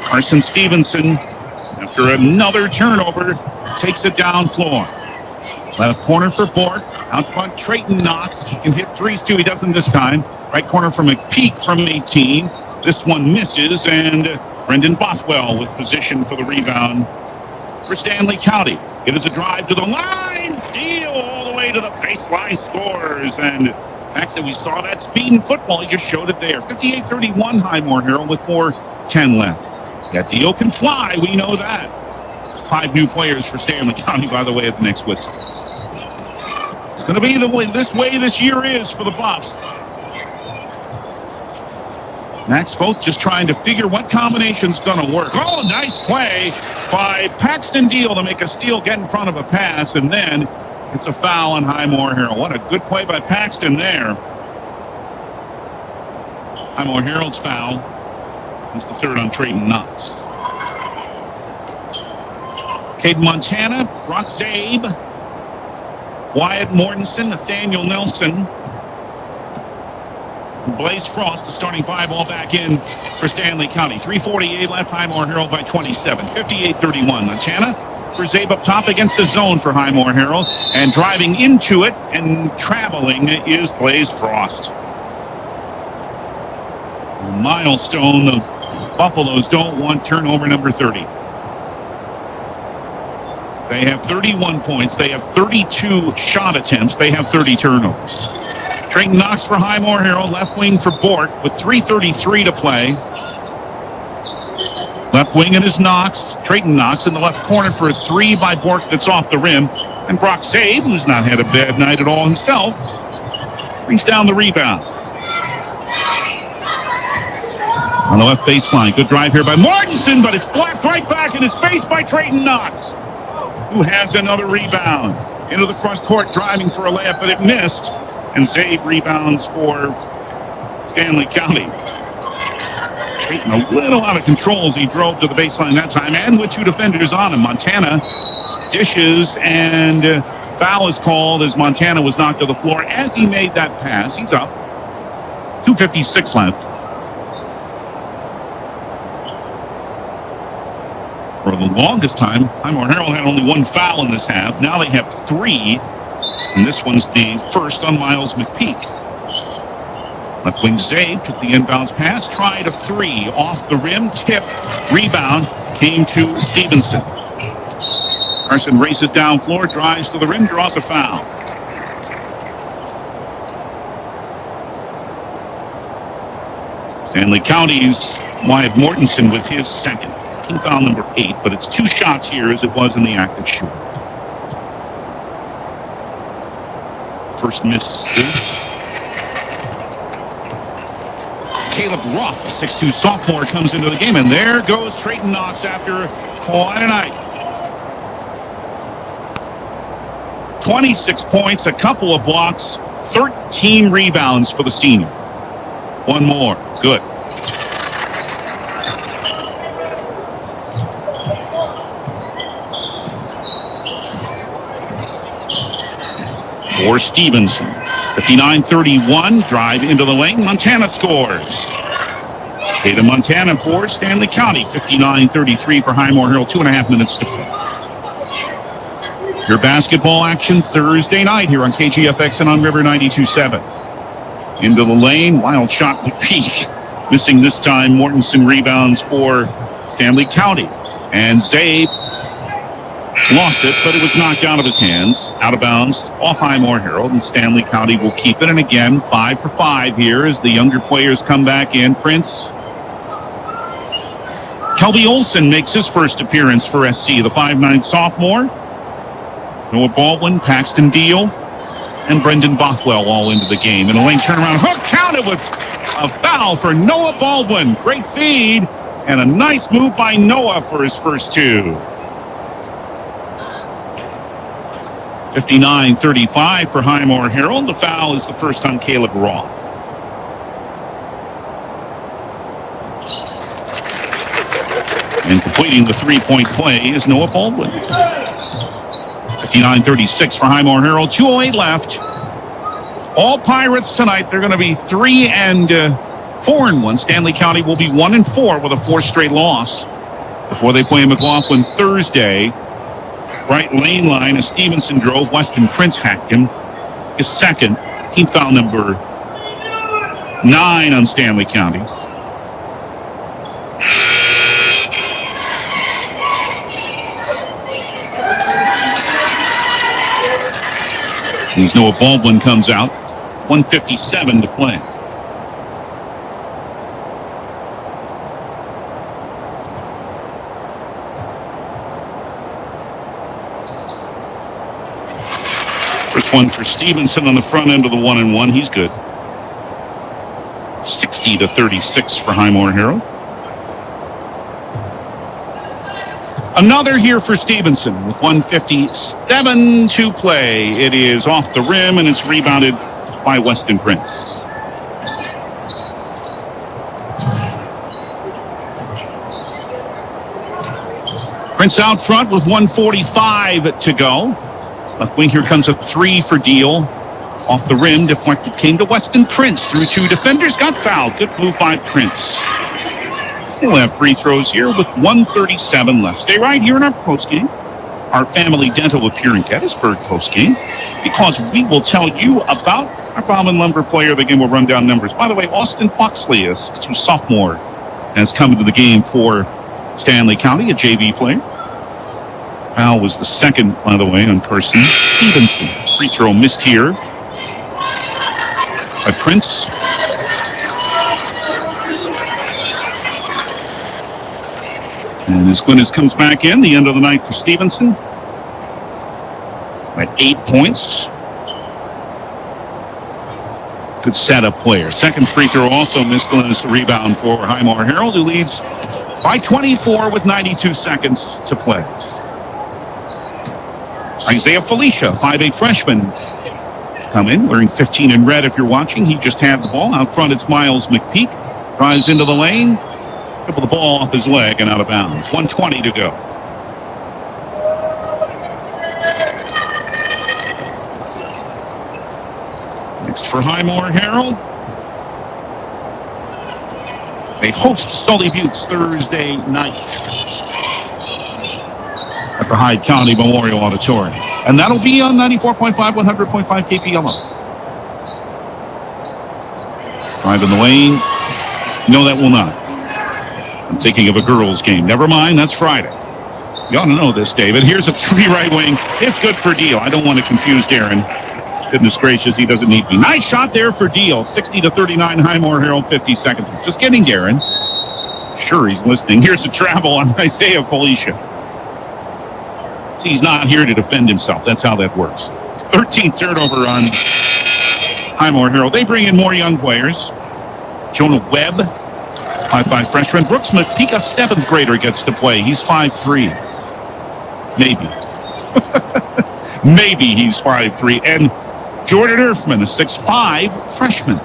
Carson Stevenson, after another turnover, takes it down floor. Left corner for Bork. Out front, Trayton Knox. He can hit threes, too. He doesn't this time. Right corner for McPeak from 18. This one misses, and Brendan Bothwell with position for the rebound for Stanley County. It is a drive to the line. Deal all the way to the baseline, scores. And actually, we saw that speed in football. He just showed it there. 58-31 Highmore-Harrold with 4:10 left. That Deal can fly. We know that. 5 new players for Stanley County, by the way, at the next whistle. It's going to be the way this year is for the Buffs. Max Vogt just trying to figure what combination's going to work. Oh, nice play by Paxton Deal to make a steal, get in front of a pass, and then it's a foul on Highmore-Harrold. What a good play by Paxton there. Highmore-Harrold's foul is the third on Trayton Knox. Cade Montana, Brock Zabe, Wyatt Mortensen, Nathaniel Nelson, Blaze Frost, the starting 5, all back in for Stanley County. 3:48 left, Highmore-Harrold by 27. 58-31. Montana for Zabe up top against the zone for Highmore-Harrold. And driving into it and traveling is Blaze Frost. Milestone, the Buffaloes don't want turnover number 30. They have 31 points. They have 32 shot attempts. They have 30 turnovers. Trayton Knox for Highmore-Harrold, left wing for Bork with 3:33 to play. Left wing it is Knox, Trayton Knox in the left corner for a 3 by Bork that's off the rim. And Brock Zabe, who's not had a bad night at all himself, brings down the rebound. On the left baseline, good drive here by Mortensen, but it's blocked right back in his face by Trayton Knox, who has another rebound. Into the front court, driving for a layup, but it missed. And Zabe rebounds for Stanley County. Trayton a little out of control as he drove to the baseline that time, and with 2 defenders on him. Montana dishes, and foul is called as Montana was knocked to the floor as he made that pass. He's up. 2:56 left. For the longest time, Highmore-Harrold had only 1 foul in this half. Now they have 3. And this one's the first on Miles McPeak. Left wing Zabe took the inbounds pass, tried a 3 off the rim, tip, rebound, came to Stevenson. Carson races down floor, drives to the rim, draws a foul. Stanley County's Wyatt Mortensen with his second. Team foul number 8, but it's 2 shots here as it was in the active shooter. First misses. Caleb Roth, a 6'2 sophomore, comes into the game, and there goes Trayton Knox after quite a night. 26 points, a couple of blocks, 13 rebounds for the senior. 1 more. Good. For Stevenson. 59-31, drive into the lane. Montana scores. Data Montana for Stanley County. 59-33 for Highmore-Harrold. 2.5 minutes to play. Your basketball action Thursday night here on KGFX and on River 92.7. Into the lane. Wild shot McPeak. Missing this time. Mortensen rebounds for Stanley County. And Zabe lost it, but it was knocked out of his hands, out of bounds, off Highmore-Harrold, and Stanley County will keep it. And again, 5 for 5 here as the younger players come back in. Prince. Kelby Olson makes his first appearance for SC, the 5'9 sophomore. Noah Baldwin, Paxton Deal, and Brendan Bothwell all into the game. And a lane turnaround hook counted with a foul for Noah Baldwin. Great feed and a nice move by Noah for his first 2. 59-35 for Highmore-Harrold. The foul is the first on Caleb Roth. And completing the 3-point play is Noah Baldwin. 59-36 for Highmore-Harrold. 2:08 left. All Pirates tonight. They're going to be 3-4-1. Stanley County will be 1-4 with a 4th straight loss before they play McLaughlin Thursday. Right lane line as Stevenson drove. Weston Prince hacked him. His second. Team foul number 9 on Stanley County. As Noah Baldwin comes out. 1:57 to play. First one for Stevenson on the front end of the 1-1. He's good. 60-36 for Highmore-Harrold. Another here for Stevenson with 1:57 to play. It is off the rim and it's rebounded by Weston Prince. Prince out front with 1:45 to go. Left wing, here comes a 3 for Deal. Off the rim, deflected, came to Weston Prince through 2 defenders, got fouled. Good move by Prince. We'll have free throws here with 1:37 left. Stay right here in our postgame. Our Family Dental will appear in Gettysburg postgame because we will tell you about our Bauman Lumber player. The game will run down numbers. By the way, Austin Foxley, a 6'2" sophomore, has come into the game for Stanley County, a JV player. Foul was the second, by the way, on Carson Stevenson. Free throw missed here by Prince. And as Glynis comes back in, the end of the night for Stevenson at 8 points. Good setup player. Second free throw also missed. Glynis, the rebound for Highmore-Harrold, who leads by 24 with 92 seconds to play. Isaiah Felicia, 5'8" freshman, come in wearing 15 in red if you're watching. He just had the ball. Out front, it's Miles McPeak. Drives into the lane. Dribble the ball off his leg and out of bounds. 1:20 to go. Next for Highmore-Harrold. They host Sully Buttes Thursday night at the Hyde County Memorial Auditorium. And that'll be on 94.5, 100.5 KPLO. Drive in the lane. No, that will not. I'm thinking of a girls' game. Never mind, that's Friday. You ought to know this, David. Here's a 3 right wing. It's good for Deal. I don't want to confuse Darren. Goodness gracious, he doesn't need me. Nice shot there for Deal. 60-39, Highmore-Harrold, 50 seconds. Just kidding, Darren. Sure, he's listening. Here's a travel on Isaiah Felicia. See, he's not here to defend himself. That's how that works. 13th turnover on Highmore-Harrold. They bring in more young players. Jonah Webb, 5'5" freshman. Brooks McPeak, a 7th grader, gets to play. He's 5'3". Maybe. Maybe he's 5'3". And Jordan Erfman, a 6'5" freshman.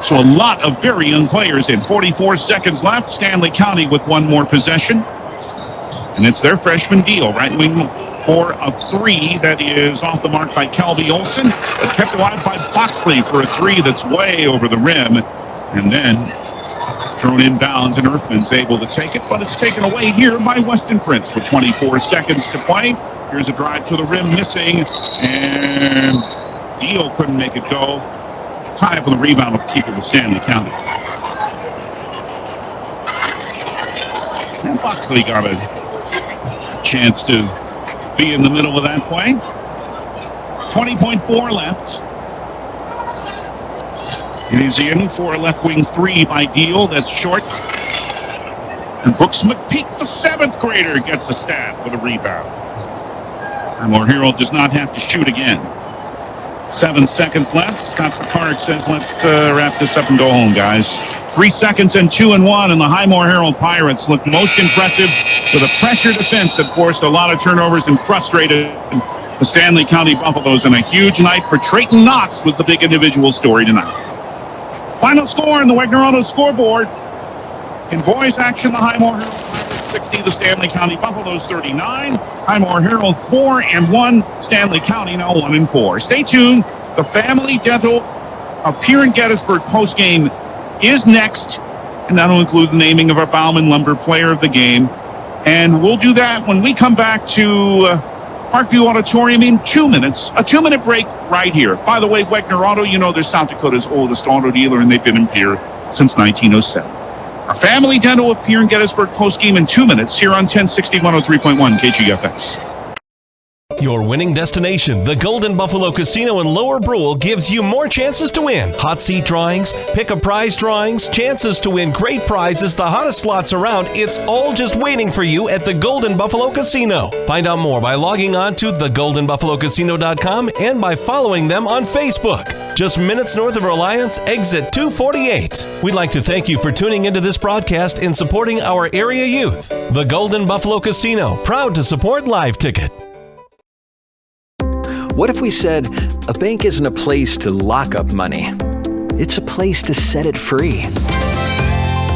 So a lot of very young players in. 44 seconds left. Stanley County with one more possession. And it's their freshman Deal. Right wing for a 3 that is off the mark by Kelby Olson, but kept alive by Boxley for a 3 that's way over the rim. And then thrown inbounds, and Erfman's able to take it, but it's taken away here by Weston Prince with 24 seconds to play. Here's a drive to the rim, missing, and Deal couldn't make it go. Tie up on the rebound will keep it with Stanley County. And Boxley got a chance to be in the middle of that play. 20.4 left. It is in for a left wing 3 by Deal. That's short. And Brooks McPeak, the 7th grader, gets a stab with a rebound. Highmore-Harrold does not have to shoot again. 7 seconds left. Scott Picard says, let's wrap this up and go home, guys. 3 seconds and 2-1, and the Highmore-Harrold Pirates look most impressive with a pressure defense that forced a lot of turnovers and frustrated the Stanley County Buffaloes. And a huge night for Trayton Knox was the big individual story tonight. Final score on the Wagner Auto scoreboard. In boys action, the Highmore-Harrold Pirates 60, the Stanley County Buffaloes 39. Highmore-Harrold 4-1. Stanley County now 1-4. Stay tuned. The Family Dental of Pier and Gettysburg postgame is next, and that'll include the naming of our Bauman Lumber Player of the Game. And we'll do that when we come back to Parkview Auditorium in 2 minutes. A 2-minute break right here. By the way, Wegner Auto, you know, they're South Dakota's oldest auto dealer, and they've been in Pier since 1907. Our Family Dental of Pier and Gettysburg postgame in 2 minutes here on 1060 103.1 KGFX. Your winning destination, the Golden Buffalo Casino in Lower Brule, gives you more chances to win. Hot seat drawings, pick a prize drawings, chances to win great prizes, the hottest slots around. It's all just waiting for you at the Golden Buffalo Casino. Find out more by logging on to thegoldenbuffalocasino.com and by following them on Facebook. Just minutes north of Reliance, exit 248. We'd like to thank you for tuning into this broadcast and supporting our area youth. The Golden Buffalo Casino, proud to support Live Ticket. What if we said a bank isn't a place to lock up money? It's a place to set it free.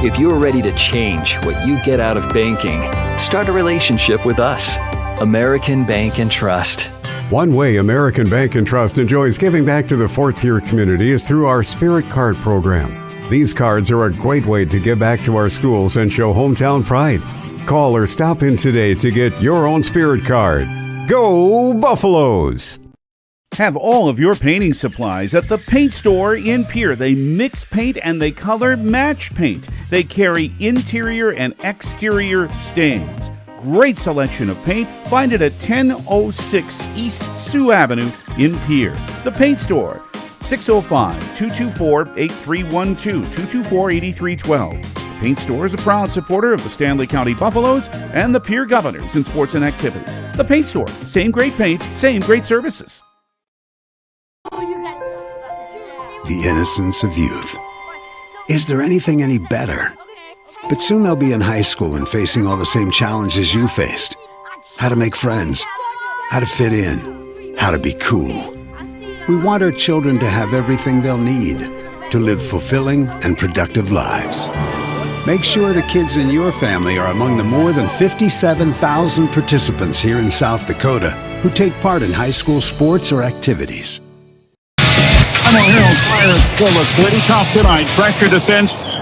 If you're ready to change what you get out of banking, start a relationship with us. American Bank and Trust. One way American Bank and Trust enjoys giving back to the Fort Pierre community is through our Spirit Card program. These cards are a great way to give back to our schools and show hometown pride. Call or stop in today to get your own Spirit Card. Go Buffaloes! Have all of your painting supplies at the paint store in Pierre. They mix paint and they color match paint. They carry interior and exterior stains. Great selection of paint. Find it at 1006 East Sioux Avenue in Pierre. The Paint Store, 605-224-8312, 224-8312. The Paint Store is a proud supporter of the Stanley County Buffaloes and the Pierre Governors in sports and activities. The Paint Store, same great paint, same great services. The innocence of youth. Is there anything any better? But soon they'll be in high school and facing all the same challenges you faced. How to make friends, how to fit in, how to be cool. We want our children to have everything they'll need to live fulfilling and productive lives. Make sure the kids in your family are among the more than 57,000 participants here in South Dakota who take part in high school sports or activities. Highmore-Harrold Pirates still look pretty tough tonight. Pressure defense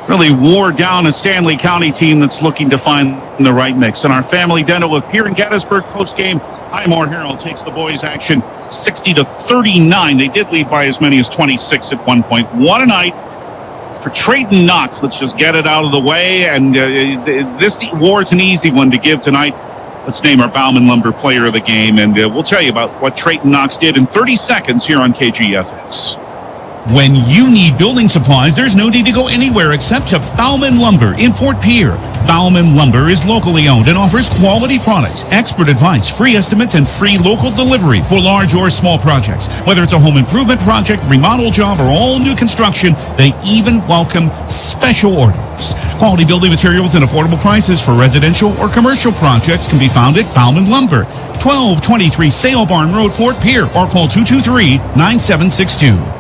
really wore down a Stanley County team that's looking to find the right mix. And our Family Dental with Pier and Gettysburg post-game, Highmore-Harrold takes the boys' action 60-39. They did lead by as many as 26 at one point. What a night for Trayton Knox. Let's just get it out of the way. And this award's an easy one to give tonight. Let's name our Bauman Lumber Player of the Game, and we'll tell you about what Trayton Knox did in 30 seconds here on KGFX. When you need building supplies, there's no need to go anywhere except to Bauman Lumber in Fort Pierre. Bauman Lumber is locally owned and offers quality products, expert advice, free estimates, and free local delivery for large or small projects. Whether it's a home improvement project, remodel job, or all new construction, they even welcome special orders. Quality building materials and affordable prices for residential or commercial projects can be found at Bauman Lumber, 1223 Sale Barn Road, Fort Pierre, or call 223-9762.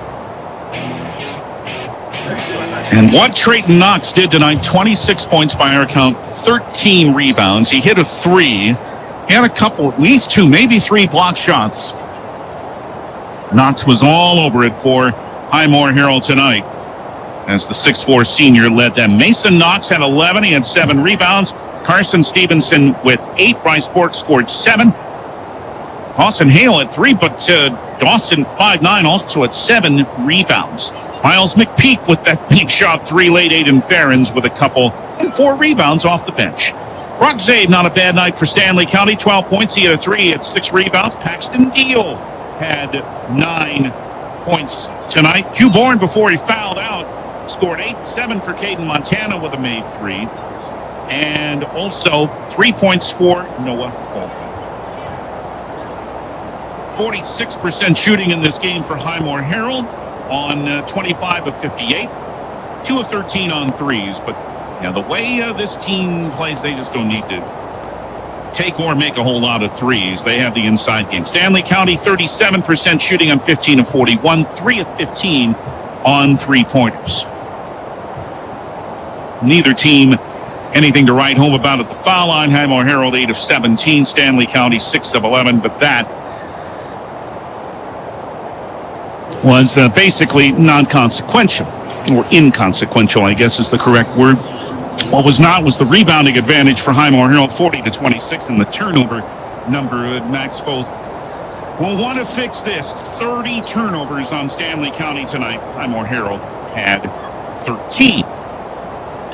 And what Trayton Knox did tonight, 26 points by our count, 13 rebounds. He hit a three. He had a couple, at least two, maybe three block shots. Knox was all over it for Highmore-Harrold tonight as the 6'4 senior led them. Mason Knox had 11. He had 7 rebounds. Carson Stevenson with 8. Bryce Bork scored 7. Dawson Hale at 3, but Dawson, 5'9", also at 7 rebounds. Miles McPeak with that big shot 3 late. Aiden Ferens with a couple and 4 rebounds off the bench. Brock Zabe, not a bad night for Stanley County. 12 points. He had a 3. He had 6 rebounds. Paxton Deal had 9 points tonight. Hugh Bourne, before he fouled out, scored 8. 7 for Caden Montana with a made 3. And also 3 points for Noah Baldwin. 46% shooting in this game for Highmore-Harrold on 25 of 58. 2 of 13 on threes. But yeah, the way this team plays, they just don't need to take or make a whole lot of threes. They have the inside game. Stanley County, 37% shooting on 15 of 41. 3 of 15 on three-pointers. Neither team anything to write home about at the foul line. Highmore-Harrold 8 of 17, Stanley County 6 of 11, but that was basically non-consequential, or inconsequential, I guess is the correct word. What was not was the rebounding advantage for Highmore-Harrold, 40-26, and the turnover number. Max Foth will want to fix this. 30 turnovers on Stanley County tonight. Highmore-Harrold had 13.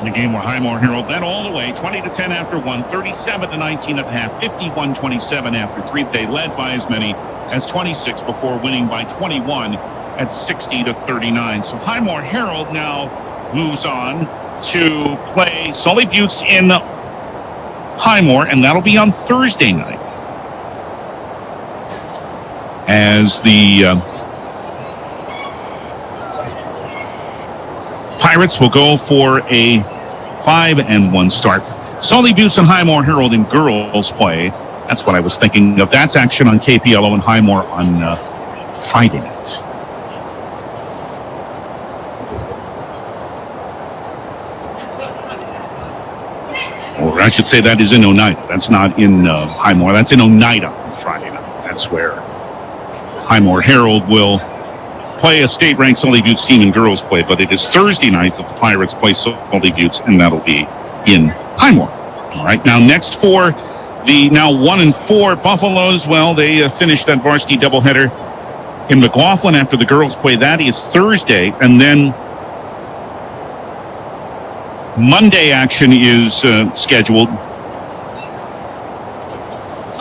In a game where Highmore-Harrold led all the way, 20-10 after 1, 37-19 at half, 51-27 after 3. They led by as many as 26 before winning by 21 at 60-39. So Highmore-Harrold now moves on to play Sully Buttes in Highmore, and that'll be on Thursday night, as the Pirates will go for a 5-1 start. Sully Buttes and Highmore-Harrold in girls play. That's what I was thinking of. That's action on KPLO and Highmore on Friday night. Or I should say that is in Oneida. That's not in Highmore. That's in Oneida on Friday night. That's where Highmore-Harrold will play a state-ranked Sully Buttes team in girls play. But it is Thursday night that the Pirates play Sully Buttes, and that'll be in Highmore. All right, now next for the now 1-4 Buffaloes. Well, they finished that varsity doubleheader in McLaughlin after the girls play. That is Thursday, and then Monday action is scheduled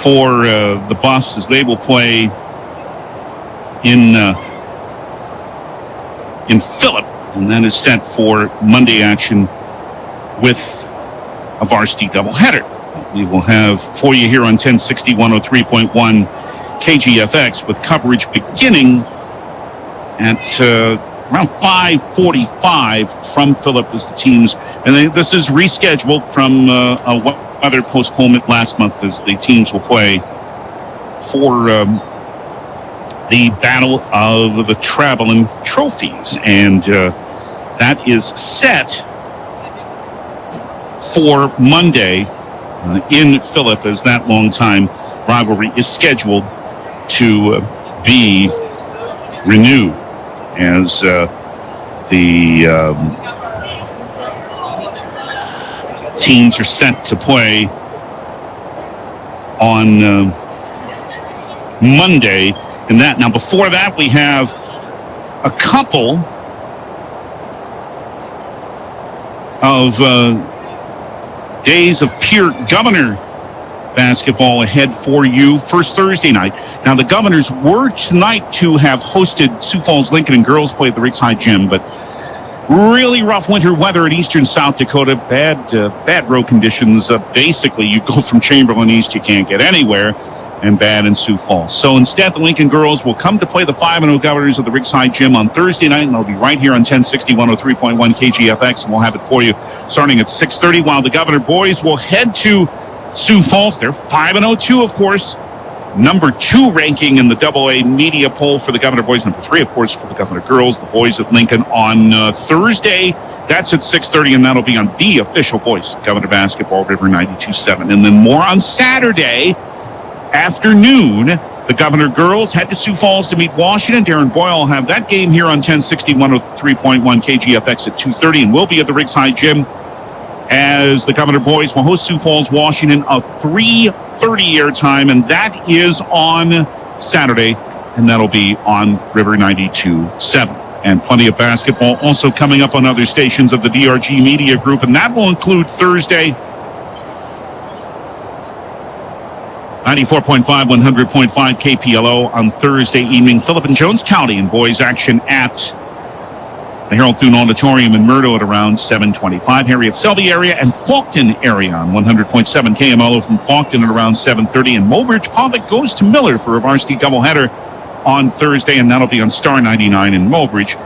for the Buffs, as they will play in Phillip, and that is set for Monday action with a varsity doubleheader. We will have for you here on 1060 103.1 KGFX, with coverage beginning at around 5:45 from Phillip as the teams, and this is rescheduled from a weather postponement last month, as the teams will play for the Battle of the Traveling Trophies, and that is set for Monday in Phillip, as that long-time rivalry is scheduled to be renewed, as the teams are set to play on Monday. And that, now before that, we have a couple of days of pure Governor basketball ahead for you. First, Thursday night. Now, the Governors were tonight to have hosted Sioux Falls Lincoln and girls play at the Riggs High Gym, but really rough winter weather in eastern South Dakota. Bad road conditions. Basically, you go from Chamberlain East, you can't get anywhere, and bad in Sioux Falls. So instead, the Lincoln girls will come to play the 5-0 Governors of the Riggs High Gym on Thursday night, and they'll be right here on 1060 103.1 KGFX, and we'll have it for you starting at 6:30, while the Governor boys will head to Sioux Falls. They're 5-0 too, of course. Number 2 ranking in the AA media poll for the Governor boys. Number 3, of course, for the Governor girls. The boys of Lincoln on Thursday. That's at 6:30, and that'll be on the official voice, Governor Basketball, River 92.7. And then more on Saturday afternoon. The Governor girls head to Sioux Falls to meet Washington. Darren Boyle will have that game here on 1060 103.1 KGFX at 2:30, and we'll be at the Riggs High Gym as the Governor boys will host Sioux Falls, Washington, a 3:30 airtime, and that is on Saturday, and that'll be on River 92.7. And plenty of basketball also coming up on other stations of the DRG Media Group, and that will include Thursday 94.5, 100.5 KPLO on Thursday evening. Phillip and Jones County in boys action at the Harold Thune Auditorium in Murdo at around 7:25. Harriet Selby area and Faulkton area on 100.7 KMLO from Faulkton at around 7:30. And Mobridge Pollock goes to Miller for a varsity doubleheader on Thursday, and that'll be on Star 99 in Mobridge,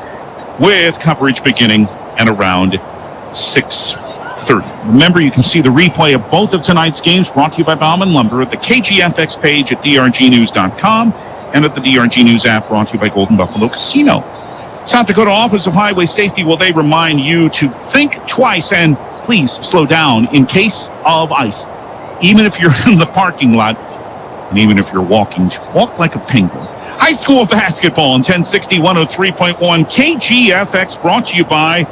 with coverage beginning at around 6:30. Remember, you can see the replay of both of tonight's games brought to you by Bauman Lumber at the KGFX page at drgnews.com and at the DRG News app brought to you by Golden Buffalo Casino. South Dakota Office of Highway Safety, will they remind you to think twice and please slow down in case of ice. Even if you're in the parking lot, and even if you're walking, walk like a penguin. High school basketball in 1060 103.1 KGFX, brought to you by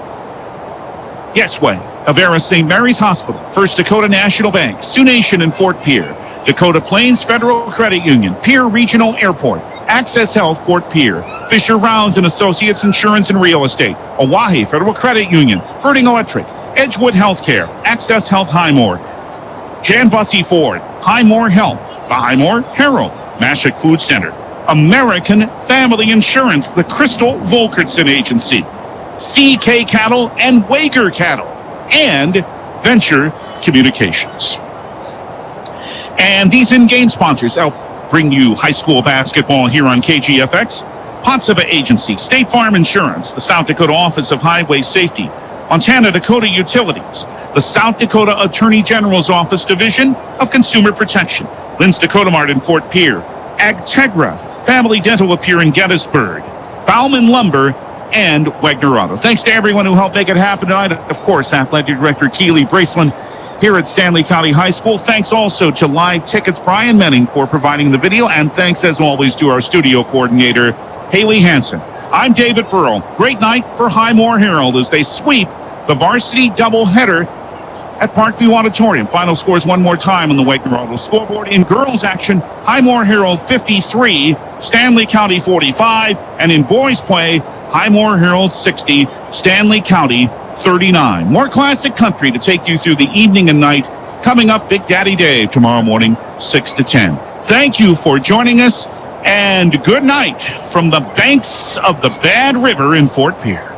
Yesway, Avera St. Mary's Hospital, First Dakota National Bank, Sioux Nation in Fort Pierre, Dakota Plains Federal Credit Union, Pierre Regional Airport, Access Health Fort Pierre, Fisher Rounds and Associates Insurance and Real Estate, Oahe Federal Credit Union, Ferding Electric, Edgewood Healthcare, Access Health Highmore, Jan Bussey Ford, Highmore Health, the Highmore-Harrold, Mashik Food Center, American Family Insurance, the Crystal Volkertson Agency, CK Cattle and Wager Cattle, and Venture Communications. And these in-game sponsors help bring you high school basketball here on KGFX. Pottseva Agency, State Farm Insurance, the South Dakota Office of Highway Safety, Montana Dakota Utilities, the South Dakota Attorney General's Office Division of Consumer Protection, Lynn's Dakota Mart in Fort Pierre, Agtegra, Family Dental up here in Gettysburg, Bauman Lumber, and Wagner Auto. Thanks to everyone who helped make it happen tonight. Of course, Athletic Director Keely Braceland here at Stanley County High School. Thanks also to Live Tickets Brian Menning for providing the video, and thanks as always to our studio coordinator Haley Hansen. I'm David Burrell. Great night for Highmore-Harrold as they sweep the varsity doubleheader at Parkview Auditorium. Final scores one more time on the Wagner Auto scoreboard. In girls action, Highmore-Harrold 53, Stanley County 45, and in boys play, Highmore-Harrold 60, Stanley County 39. More classic country to take you through the evening and night. Coming up, Big Daddy Dave tomorrow morning, 6 to 10. Thank you for joining us, and good night from the banks of the Bad River in Fort Pierre.